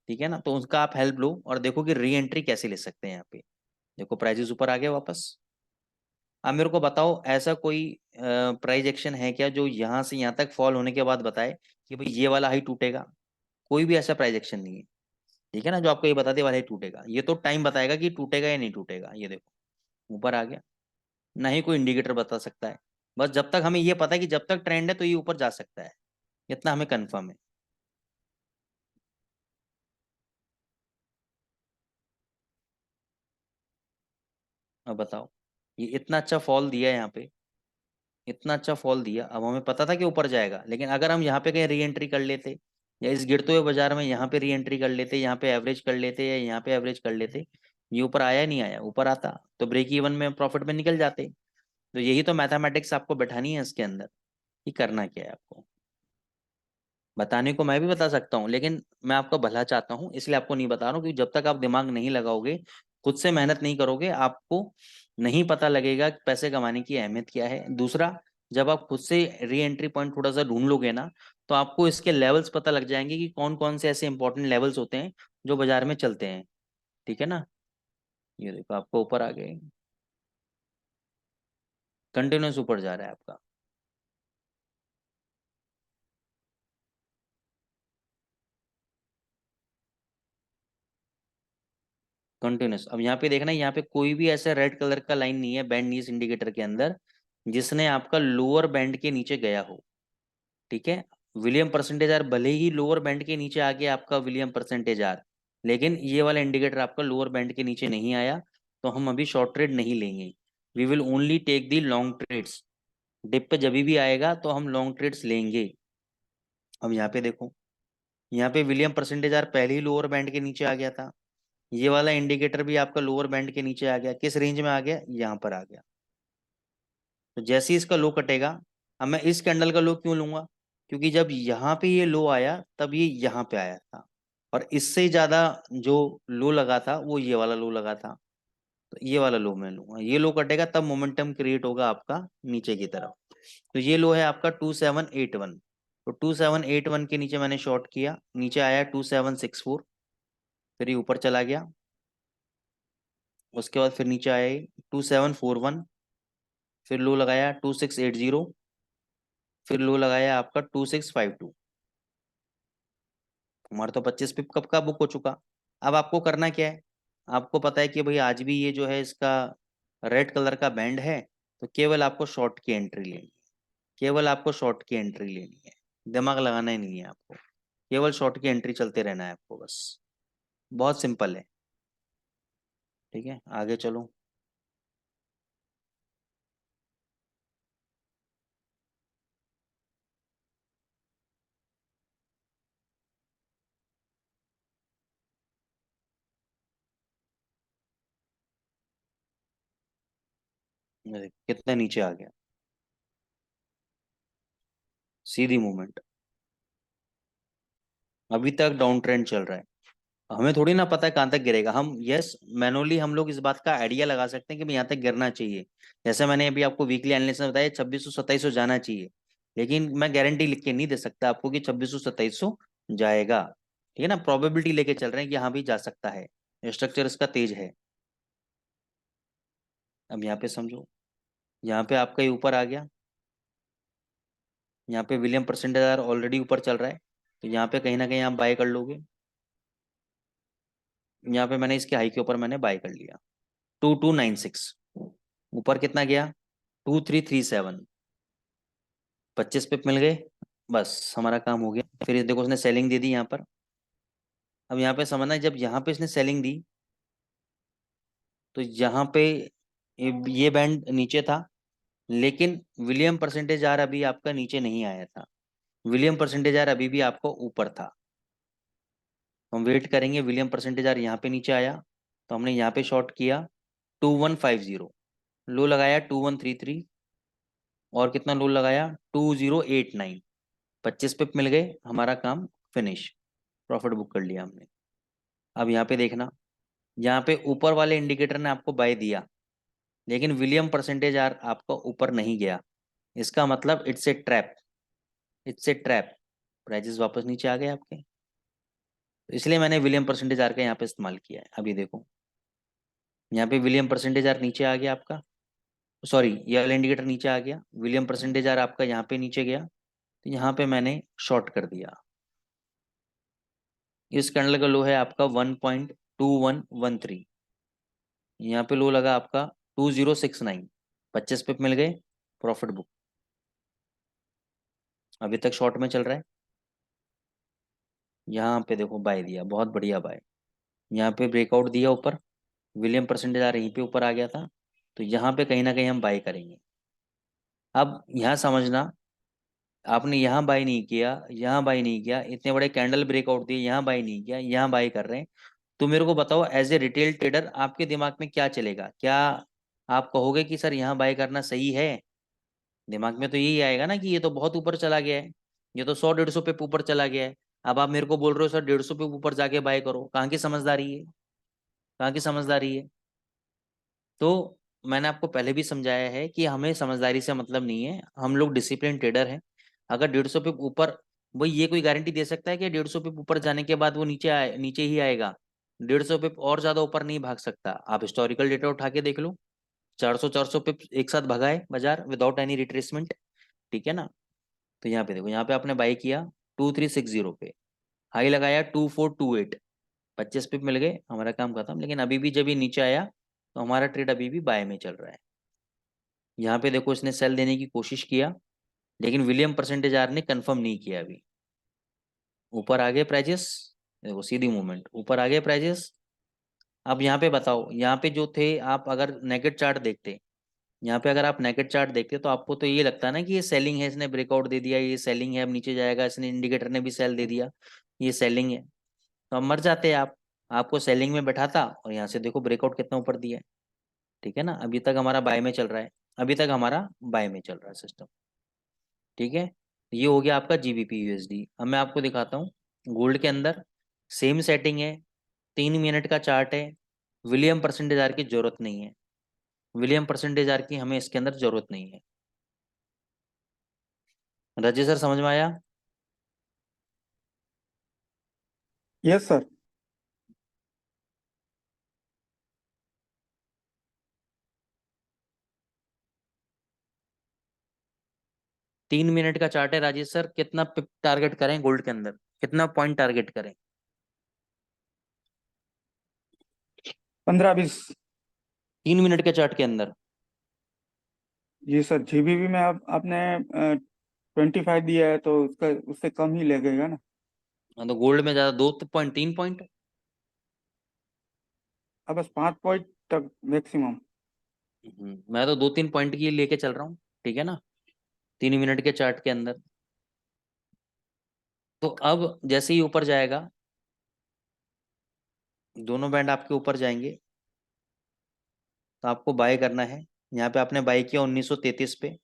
ठीक है ना, तो उसका आप हेल्प लो और देखो कि री एंट्री कैसे ले सकते हैं यहाँ पे। देखो प्राइजेस ऊपर आ गया वापस। आप मेरे को बताओ ऐसा कोई प्राइस एक्शन है क्या जो यहाँ से यहाँ तक फॉल होने के बाद बताए कि भाई ये वाला हाई टूटेगा। कोई भी ऐसा प्राइस एक्शन नहीं है। ठीक है ना, जो आपको ये बता दे वाला हाई टूटेगा, ये तो टाइम बताएगा कि टूटेगा या नहीं टूटेगा। ये देखो ऊपर आ गया, ना ही कोई इंडिकेटर बता सकता है। बस जब तक हमें ये पता है कि जब तक ट्रेंड है तो ये ऊपर जा सकता है, इतना हमें कंफर्म है। अब बताओ, ये इतना अच्छा फॉल दिया है यहाँ पे, इतना अच्छा फॉल दिया, अब हमें पता था कि ऊपर जाएगा, लेकिन अगर हम यहाँ पे कहीं री एंट्री कर लेते, या इस गिरते हुए बाजार में यहाँ पे री एंट्री कर लेते, यहाँ पे एवरेज कर लेते या यहाँ पे एवरेज कर लेते, ये ऊपर आया नहीं आया, ऊपर आता तो ब्रेक इवन में प्रॉफिट में निकल जाते। तो यही तो मैथमेटिक्स आपको बैठानी है इसके अंदर, कि करना क्या है आपको। बताने को मैं भी बता सकता हूँ, लेकिन मैं आपका भला चाहता हूँ इसलिए आपको नहीं बता रहा हूँ, क्योंकि जब तक आप दिमाग नहीं लगाओगे, खुद से मेहनत नहीं करोगे, आपको नहीं पता लगेगा कि पैसे कमाने की अहमियत क्या है। दूसरा, जब आप खुद से री एंट्री पॉइंट थोड़ा सा ढूंढ लोगे ना, तो आपको इसके लेवल्स पता लग जाएंगे कि कौन कौन से ऐसे इंपॉर्टेंट लेवल्स होते हैं जो बाजार में चलते हैं। ठीक है ना, ये देखो आपको ऊपर आ गए, कंटिन्यूस ऊपर जा रहा है आपका कंटिन्यूस। अब यहाँ पे देखना, यहाँ पे कोई भी ऐसा रेड कलर का लाइन नहीं है बैंड, नहीं इस इंडिकेटर के अंदर जिसने आपका लोअर बैंड के नीचे गया हो। ठीक है, विलियम परसेंटेज आर भले ही लोअर बैंड के नीचे आ गया आपका विलियम परसेंटेज आर, लेकिन ये वाला इंडिकेटर आपका लोअर बैंड के नीचे नहीं आया, तो हम अभी शॉर्ट ट्रेड नहीं लेंगे। We will only take the long trades. Dip पे जब भी आएगा तो हम लॉन्ग ट्रेड्स लेंगे। अब यहाँ पे देखो, यहाँ पे विलियम परसेंटेज आर पहले ही लोअर बैंड के नीचे आ गया था, ये वाला इंडिकेटर भी आपका लोअर बैंड के नीचे आ गया, किस रेंज में आ गया, यहाँ पर आ गया। तो जैसे ही इसका लो कटेगा, अब मैं इस कैंडल का लो क्यों लूंगा, क्योंकि जब यहाँ पे ये लो आया तब ये यहाँ पे आया था, और इससे ज्यादा जो लो लगा था वो ये वाला लो लगा था। तो ये वाला लो मैं लूंगा, ये लो कटेगा तब मोमेंटम क्रिएट होगा आपका नीचे की तरफ। तो ये लो है आपका 2781। तो 2781 के नीचे मैंने शॉर्ट किया, नीचे आया 2764, फिर ये ऊपर चला गया, उसके बाद फिर नीचे आया 2741, फिर लो लगाया 2680, फिर लो लगाया आपका 2652। हमारा तो 25 पिप कब का बुक हो चुका। अब आपको करना क्या है, आपको पता है कि भाई आज भी ये जो है इसका रेड कलर का बैंड है, तो केवल आपको शॉर्ट की एंट्री लेनी है, केवल आपको शॉर्ट की एंट्री लेनी है, दिमाग लगाना ही नहीं है आपको, केवल शॉर्ट की एंट्री चलते रहना है आपको बस। बहुत सिंपल है। ठीक है, आगे चलो। ये देखो, कितना नीचे आ गया, सीधी मूवमेंट। अभी तक डाउन ट्रेंड चल रहा है, हमें थोड़ी ना पता है कहाँ तक गिरेगा। हम यस मैनुअली हम लोग इस बात का आइडिया लगा सकते हैं कि भाई यहाँ तक गिरना चाहिए, जैसे मैंने अभी आपको वीकली एनालिसिस में बताया 2600 2700 जाना चाहिए, लेकिन मैं गारंटी लिख के नहीं दे सकता आपको कि 2600 2700 जाएगा। ठीक है ना, प्रोबेबिलिटी लेके चल रहे हैं कि हाँ भी जा सकता है, स्ट्रक्चर इसका तेज है। अब यहाँ पे समझो, यहाँ पे आपका ये ऊपर आ गया, यहाँ पे विलियम परसेंटेज ऑलरेडी ऊपर चल रहा है, तो यहाँ पे कहीं ना कहीं आप बाय कर लोगे। यहाँ पे मैंने इसके हाई के ऊपर मैंने बाय कर लिया 2296। ऊपर कितना गया, 2337, 25 पिप मिल गए, बस हमारा काम हो गया। फिर ये देखो उसने सेलिंग दे दी यहाँ पर। अब यहाँ पे समझना है, जब यहाँ पे इसने सेलिंग दी तो यहाँ पे ये बैंड नीचे था, लेकिन विलियम परसेंटेज आर अभी आपका नीचे नहीं आया था, विलियम परसेंटेज आर अभी भी आपका ऊपर था। हम वेट करेंगे, विलियम परसेंटेज आर यहाँ पे नीचे आया तो हमने यहाँ पे शॉर्ट किया 2150, लो लगाया 2133, और कितना लो लगाया 2089, 25 पिप मिल गए, हमारा काम फिनिश, प्रॉफिट बुक कर लिया हमने। अब यहाँ पे देखना, यहाँ पे ऊपर वाले इंडिकेटर ने आपको बाय दिया, लेकिन विलियम परसेंटेज आर आपका ऊपर नहीं गया, इसका मतलब it's a trap, it's a trap, prices वापस नीचे आ गए आपके। तो इसलिए मैंने विलियम परसेंटेज आर का यहाँ पे इस्तेमाल किया है। अभी देखो, यहाँ पे विलियम परसेंटेज आर नीचे आ गया आपका, सॉरी ये वाला इंडिकेटर नीचे आ गया, विलियम परसेंटेज आर आपका यहाँ पे नीचे गया, तो यहाँ पे मैंने शॉर्ट कर दिया। इस कैंडल का लो है आपका 1.2113, यहाँ पे लो लगा आपका 2069, 25 पिप मिल गए, प्रॉफिट बुक। अभी तक शॉर्ट में चल रहा है, यहाँ पे देखो बाय दिया, बहुत बढ़िया बाय, यहाँ पे ब्रेकआउट दिया ऊपर, विलियम परसेंटेज आ यहीं पे ऊपर आ गया था, तो यहाँ पे कहीं ना कहीं हम बाय करेंगे। अब यहाँ समझना, आपने यहाँ बाय नहीं किया, यहाँ बाय नहीं किया, इतने बड़े कैंडल ब्रेकआउट दिए, यहाँ बाय नहीं किया, यहाँ बाय कर रहे हैं, तो मेरे को बताओ एज ए रिटेल ट्रेडर आपके दिमाग में क्या चलेगा? क्या आप कहोगे कि सर यहाँ बाय करना सही है? दिमाग में तो यही आएगा ना कि ये तो बहुत ऊपर चला गया है, ये तो 100-150 पे ऊपर चला गया है। अब आप मेरे को बोल रहे हो सर 150 पे ऊपर जाके बाय करो, कहाँ की समझदारी है, कहाँ की समझदारी है? तो मैंने आपको पहले भी समझाया है कि हमें समझदारी से मतलब नहीं है, हम लोग डिसिप्लिन ट्रेडर हैं। अगर 150 पे ऊपर, भाई ये कोई गारंटी दे सकता है कि 150 पे ऊपर जाने के बाद वो नीचे ही आएगा? 150 पे और ज्यादा ऊपर नहीं भाग सकता। आप हिस्टोरिकल डेटा उठा के देख लो, 400 पे एक साथ भगाए बाजार विदाउट एनी रिट्रेसमेंट, ठीक है ना? तो यहाँ पे देखो, यहाँ पे आपने बाई किया 2360 पे, हाई लगाया 2428, 25 पिप मिल गए, हमारा काम खत्म। लेकिन अभी भी जब ये नीचे आया तो हमारा ट्रेड अभी भी बाय में चल रहा है। यहाँ पे देखो इसने सेल देने की कोशिश किया, लेकिन विलियम परसेंटेज आर ने कंफर्म नहीं किया अभी। ऊपर आ गए प्राइजेस, देखो सीधी मूवमेंट, ऊपर आ गए प्राइजेस। अब यहाँ पे बताओ, यहाँ पे जो थे, आप अगर नेकेड चार्ट देखते, यहाँ पे अगर आप नेकेड चार्ट देखते तो आपको तो ये लगता है ना कि ये सेलिंग है, इसने ब्रेकआउट दे दिया, ये सेलिंग है, अब नीचे जाएगा, इसने इंडिकेटर ने भी सेल दे दिया, ये सेलिंग है, तो अब मर जाते आप, आपको सेलिंग में बैठाता, और यहाँ से देखो ब्रेकआउट कितना ऊपर दिया है, ठीक है ना? अभी तक हमारा बाय में चल रहा है, अभी तक हमारा बाय में चल रहा है सिस्टम, ठीक है? ये हो गया आपका जीबीपी यूएसडी। अब मैं आपको दिखाता हूँ गोल्ड के अंदर, सेम सेटिंग है, 3 मिनट का चार्ट है, विलियम परसेंटेज आर की जरूरत नहीं है, विलियम परसेंटेज आर की हमें इसके अंदर जरूरत नहीं है। रजय सर समझ में आया? Yes sir. 3 मिनट का चार्ट है राजेश सर, कितना पिप टारगेट करें गोल्ड के अंदर, कितना पॉइंट टारगेट करें? 15-20। 3 मिनट के चार्ट के अंदर? जी सर, जीबीबी में आप आपने 25 दिया है तो उसका उससे कम ही लगेगा ना। हाँ, तो गोल्ड में ज्यादा 2 पॉइंट 3 पॉइंट? अब बस 5 पॉइंट तक मैक्सिमम। मैं तो 2-3 पॉइंट की लेके चल रहा हूँ, ठीक है ना, 3 मिनट के चार्ट के अंदर। तो अब जैसे ही ऊपर जाएगा, दोनों बैंड आपके ऊपर जाएंगे, तो आपको बाय करना है। यहाँ पे आपने बाय किया 1933 पे,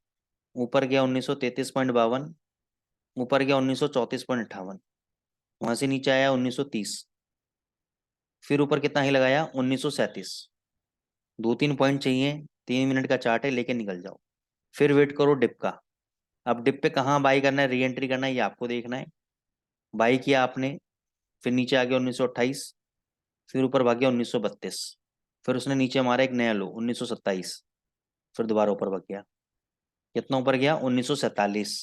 ऊपर गया 1933.52, ऊपर गया 1934.58, वहां से नीचे आया 1930, फिर ऊपर कितना ही लगाया 1937। 2-3 पॉइंट चाहिए, 3 मिनट का चार्ट है, लेके निकल जाओ, फिर वेट करो डिप का। अब डिप पे कहाँ बाई करना है, री एंट्री करना है, ये आपको देखना है। बाई किया आपने, फिर नीचे आ गया 1928, फिर ऊपर भाग गया 1932, फिर उसने नीचे मारा एक नया लो 1927, फिर दोबारा ऊपर भाग गया, कितना ऊपर गया 1947,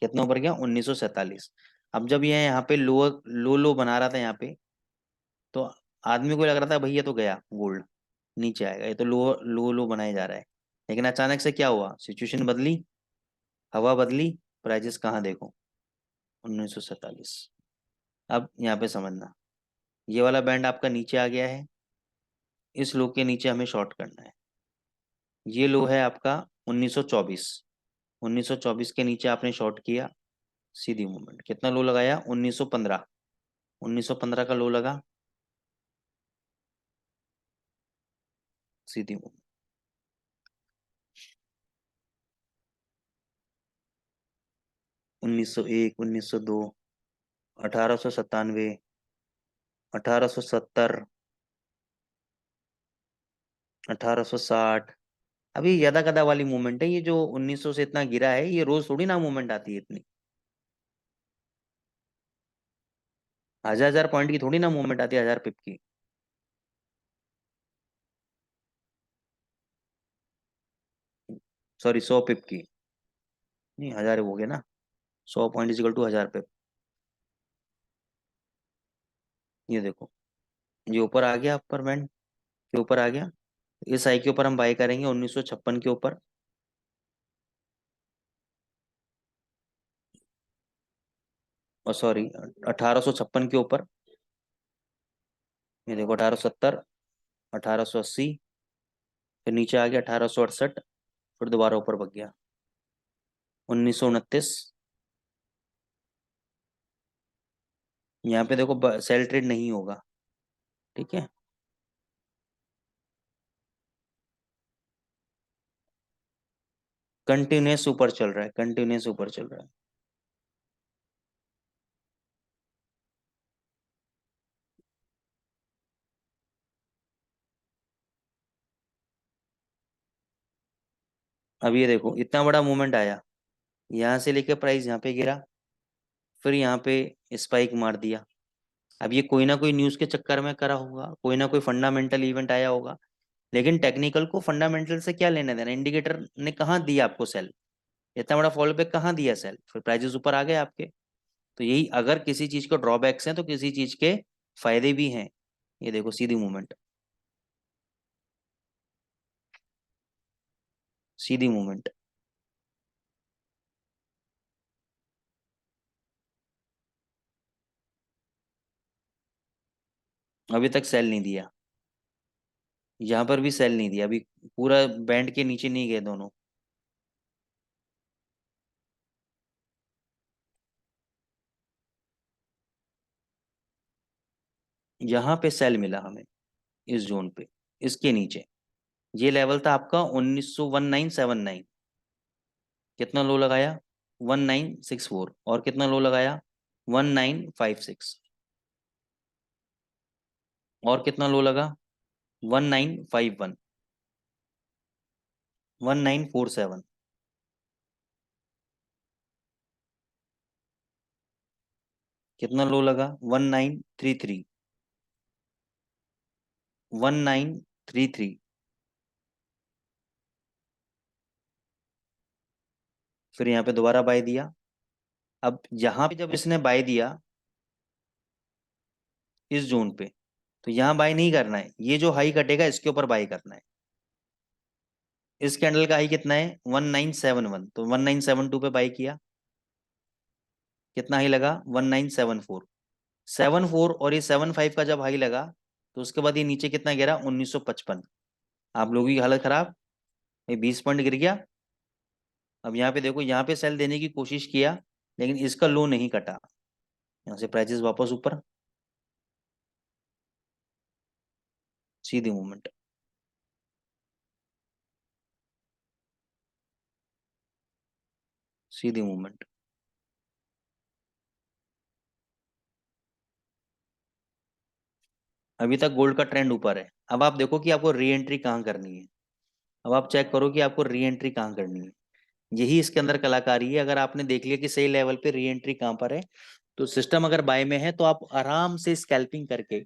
कितना ऊपर गया 1947। अब जब ये यहाँ पे लो लो लो बना रहा था यहाँ पे, तो आदमी को लग रहा था भाई ये तो गया गोल्ड, नीचे आएगा, ये तो लो लो लो बनाया जा रहा है। लेकिन अचानक से क्या हुआ, सिचुएशन बदली, हवा बदली, प्राइजेस कहाँ देखो 1947। अब यहाँ पे समझना, ये वाला बैंड आपका नीचे आ गया है, इस लो के नीचे हमें शॉर्ट करना है। ये लो है आपका 1924, 1924 के नीचे आपने शॉर्ट किया, सीधी मूवमेंट। कितना लो लगाया? 1915, 1915 का लो लगा, सीधी मूवमेंट। 1901, 1902, 1897, 1870, 1860। अभी यदा कदा वाली मूवमेंट है ये, जो 1900 से इतना गिरा है, ये रोज थोड़ी ना मूवमेंट आती है इतनी। हजार हजार पॉइंट की थोड़ी ना मूवमेंट आती है, 1000 पिप की। सॉरी, 100 पिप की, नहीं 1000 हो गया ना। 100 पॉइंट इजिकल टू 1000 पिप। ये देखो, ये ऊपर आ गया, अपर बैंड के ऊपर आ गया। इस आई के ऊपर हम बाय करेंगे 1956 के ऊपर, और सॉरी 1856 के ऊपर। ये देखो 1870, 1880, फिर नीचे आ गया 1868, फिर दोबारा ऊपर भाग गया 1929। यहाँ पे देखो सेल ट्रेड नहीं होगा, ठीक है। कंटिन्यूस ऊपर चल रहा है, कंटिन्यूस ऊपर चल रहा है। अब ये देखो इतना बड़ा मूवमेंट आया, यहाँ से लेके प्राइस यहाँ पे गिरा, फिर यहाँ पे स्पाइक मार दिया। अब ये कोई ना कोई न्यूज के चक्कर में करा होगा, कोई ना कोई फंडामेंटल इवेंट आया होगा। लेकिन टेक्निकल को फंडामेंटल से क्या लेना देना? इंडिकेटर ने कहाँ दिया आपको सेल? इतना बड़ा फॉल बैक कहाँ दिया सेल? फिर प्राइजेस ऊपर आ गए आपके। तो यही, अगर किसी चीज को ड्रॉबैक्स हैं तो किसी चीज के फायदे भी हैं। ये देखो सीधी मूवमेंट, सीधी मूवमेंट। अभी तक सेल नहीं दिया, यहाँ पर भी सेल नहीं दिया अभी। पूरा बैंड के नीचे नहीं गए दोनों। यहाँ पे सेल मिला हमें, इस जोन पे, इसके नीचे। ये लेवल था आपका 191979। कितना लो लगाया? 1964। और कितना लो लगाया? 1956। और कितना लो लगा? 1951, 1947। कितना लो लगा? 1933, 1933। फिर यहाँ पे दोबारा बाय दिया। अब यहाँ पे जब इसने बाय दिया, इस जोन पे, तो यहाँ बाय नहीं करना है, ये जो हाई कटेगा इसके ऊपर बाय करना है। इस कैंडल का हाई कितना है? 1971, तो 1972 पे बाय किया। कितना हाई लगा? 1974, 74। और ये 75 का जब हाई लगा, तो उसके बाद ये नीचे कितना गिरा? 1955। आप लोगों की हालत खराब, ये 20 पॉइंट गिर गया। अब यहाँ पे देखो, यहाँ पे सेल देने की कोशिश किया, लेकिन इसका लो नहीं कटा। यहाँ से प्राइसेस वापस ऊपर, सीधी मूवमेंट, सीधी मूवमेंट। अभी तक गोल्ड का ट्रेंड ऊपर है। अब आप देखो कि आपको री एंट्री कहाँ करनी है। अब आप चेक करो कि आपको री एंट्री कहाँ करनी है। यही इसके अंदर कलाकारी है। अगर आपने देख लिया कि सही लेवल पे री एंट्री कहाँ पर है, तो सिस्टम अगर बाय में है, तो आप आराम से स्कैल्पिंग करके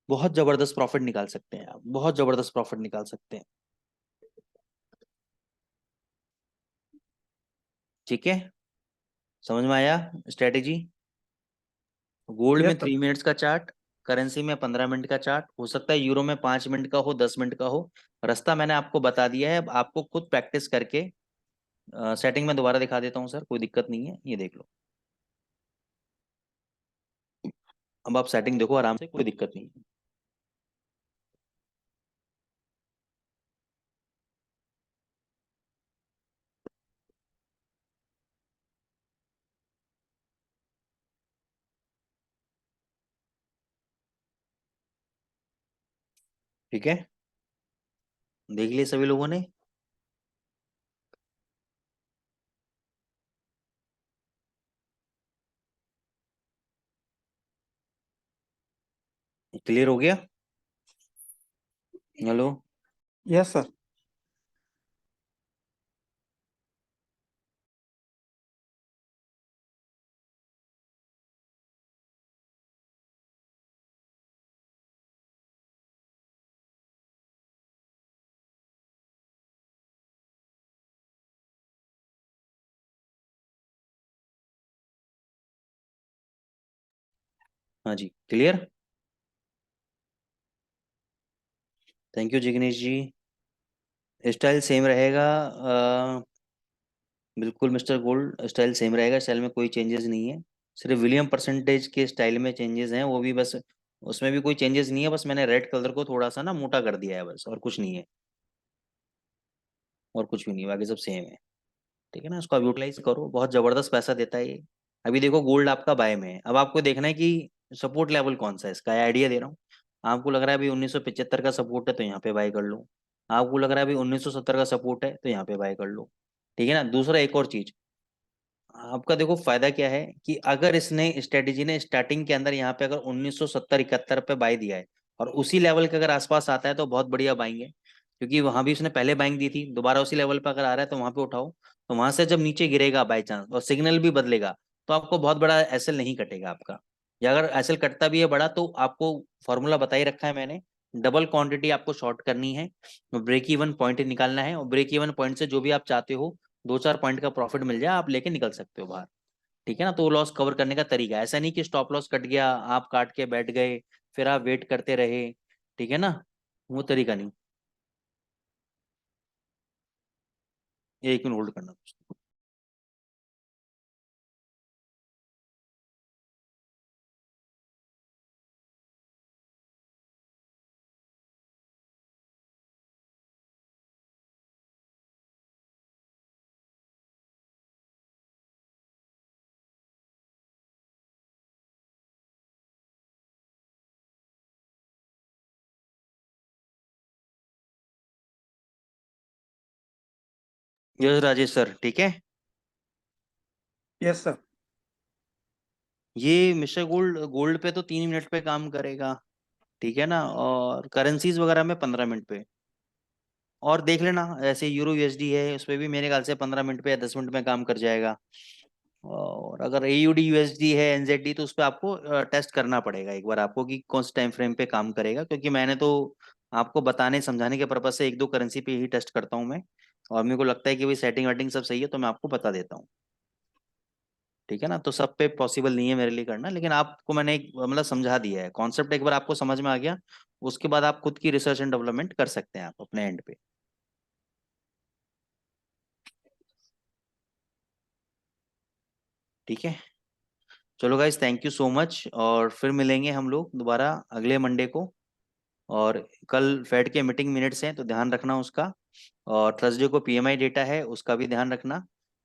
बहुत जबरदस्त प्रॉफिट निकाल सकते हैं। आप बहुत जबरदस्त प्रॉफिट निकाल सकते हैं, ठीक है। समझ में आया स्ट्रेटेजी? गोल्ड में यस सर। 3 मिनट्स का चार्ट, करेंसी में 15 मिनट का चार्ट, हो सकता है यूरो में 5 मिनट का हो, 10 मिनट का हो। रास्ता मैंने आपको बता दिया है, अब आपको खुद प्रैक्टिस करके सेटिंग में दोबारा दिखा देता हूँ सर, कोई दिक्कत नहीं है, ये देख लो। अब आप सेटिंग देखो आराम से, कोई दिक्कत नहीं है। ठीक है, देख लिए सभी लोगों ने? क्लियर हो गया? हेलो? Yes sir. हाँ जी, clear. Thank you Jignesh ji. Style same रहेगा। बिल्कुल मिस्टर गोल्ड, स्टाइल सेम रहेगा, स्टाइल में कोई चेंजेस नहीं है। सिर्फ विलियम परसेंटेज के स्टाइल में चेंजेस हैं, वो भी बस, उसमें भी कोई चेंजेस नहीं है, बस मैंने रेड कलर को थोड़ा सा ना मोटा कर दिया है बस, और कुछ नहीं है, और कुछ भी नहीं है, बाकी सब सेम है। ठीक है ना, इसको आप यूटिलाइज करो, बहुत जबरदस्त पैसा देता है ये। अभी देखो गोल्ड आपका बाय में है, अब आपको देखना है कि सपोर्ट लेवल कौन सा है इसका, आइडिया दे रहा हूँ। आपको लग रहा है अभी 1975 का सपोर्ट है तो यहाँ पे बाय कर लो। आपको लग रहा है अभी 1970 का सपोर्ट है तो यहाँ पे बाय कर लो। ठीक है ना। दूसरा एक और चीज, आपका देखो फायदा क्या है कि अगर इसने स्ट्रेटेजी ने स्टार्टिंग के अंदर यहाँ पे अगर 1970-71 पे बाय दिया है और उसी लेवल के अगर आसपास आता है तो बहुत बढ़िया बाइंग है, क्योंकि वहां भी उसने पहले बाइंग दी थी, दोबारा उसी लेवल पे अगर आ रहा है तो वहां पे उठाओ। तो वहां से जब नीचे गिरेगा बाई चांस और सिग्नल भी बदलेगा तो आपको बहुत बड़ा एसएल नहीं कटेगा आपका, या अगर एसएल कटता भी है बड़ा तो आपको फॉर्मूला बता ही रखा है मैंने, डबल क्वांटिटी आपको शॉर्ट करनी है, ब्रेक इवन पॉइंट निकालना है, और ब्रेक इवन पॉइंट से जो भी आप चाहते हो 2-4 पॉइंट का प्रॉफिट मिल जाए आप लेके निकल सकते हो बाहर। ठीक है ना। तो वो लॉस कवर करने का तरीका है, ऐसा नहीं कि स्टॉप लॉस कट गया आप काट के बैठ गए फिर आप वेट करते रहे। ठीक है ना, वो तरीका नहीं। ये एक मिनट होल्ड करना। यस राजेश सर, ठीक है। Yes sir. ये मिस्टर गोल्ड, गोल्ड पे तो 3 मिनट पे काम करेगा। ठीक है ना, और करेंसीज वगैरह में 15 मिनट पे। और देख लेना, ऐसे यूरो यूएसडी है उस पर भी मेरे ख्याल से 15 मिनट पे या 10 मिनट में काम कर जाएगा। और अगर एयूडी यूएसडी है एनजेडी तो उस पर आपको टेस्ट करना पड़ेगा एक बार आपको कि कौन से टाइम फ्रेम पे काम करेगा, क्योंकि मैंने तो आपको बताने समझाने के पर्पज से 1-2 करेंसी पे ही टेस्ट करता हूँ मैं। और मेरे को लगता है कि भाई सेटिंग वेटिंग सब सही है तो मैं आपको बता देता हूँ। ठीक है ना, तो सब पे पॉसिबल नहीं है मेरे लिए करना, लेकिन आपको मैंने एक मतलब समझा दिया है कॉन्सेप्ट, एक बार आपको समझ में आ गया उसके बाद आप खुद की रिसर्च एंड डेवलपमेंट कर सकते हैं आप अपने एंड पे। ठीक है, चलो guys, thank you so much, और फिर मिलेंगे हम लोग दोबारा अगले मंडे को। और कल फेड के मीटिंग मिनट्स हैं तो ध्यान रखना उसका। और थर्सडे को पीएमआई डेटा है उसका भी ध्यान रखना।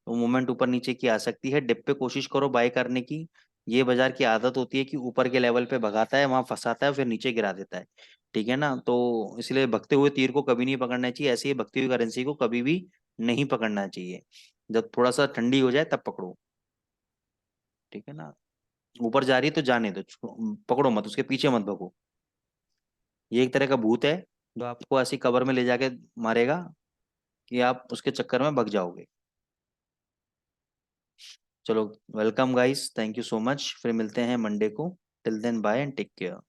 तो मूवमेंट ऊपर नीचे की आ सकती है, डिप पे कोशिश करो बाय करने की। ये बाजार की आदत होती है कि ऊपर के लेवल पे भगाता है, वहां फंसाता है, फिर नीचे गिरा देता है। ठीक है ना, तो इसलिए भगते हुए तीर को कभी नहीं पकड़ना चाहिए, ऐसे ही भगती हुई करेंसी को कभी भी नहीं पकड़ना चाहिए। जब थोड़ा सा ठंडी हो जाए तब पकड़ो। ठीक है ना, ऊपर जा रही है तो जाने दो, पकड़ो मत, उसके पीछे मत भगो। ये एक तरह का भूत है जो आपको ऐसी कबर में ले जाके मारेगा कि आप उसके चक्कर में भग जाओगे। चलो, welcome guys, thank you so much, फिर मिलते हैं मंडे को। Till then bye and take care.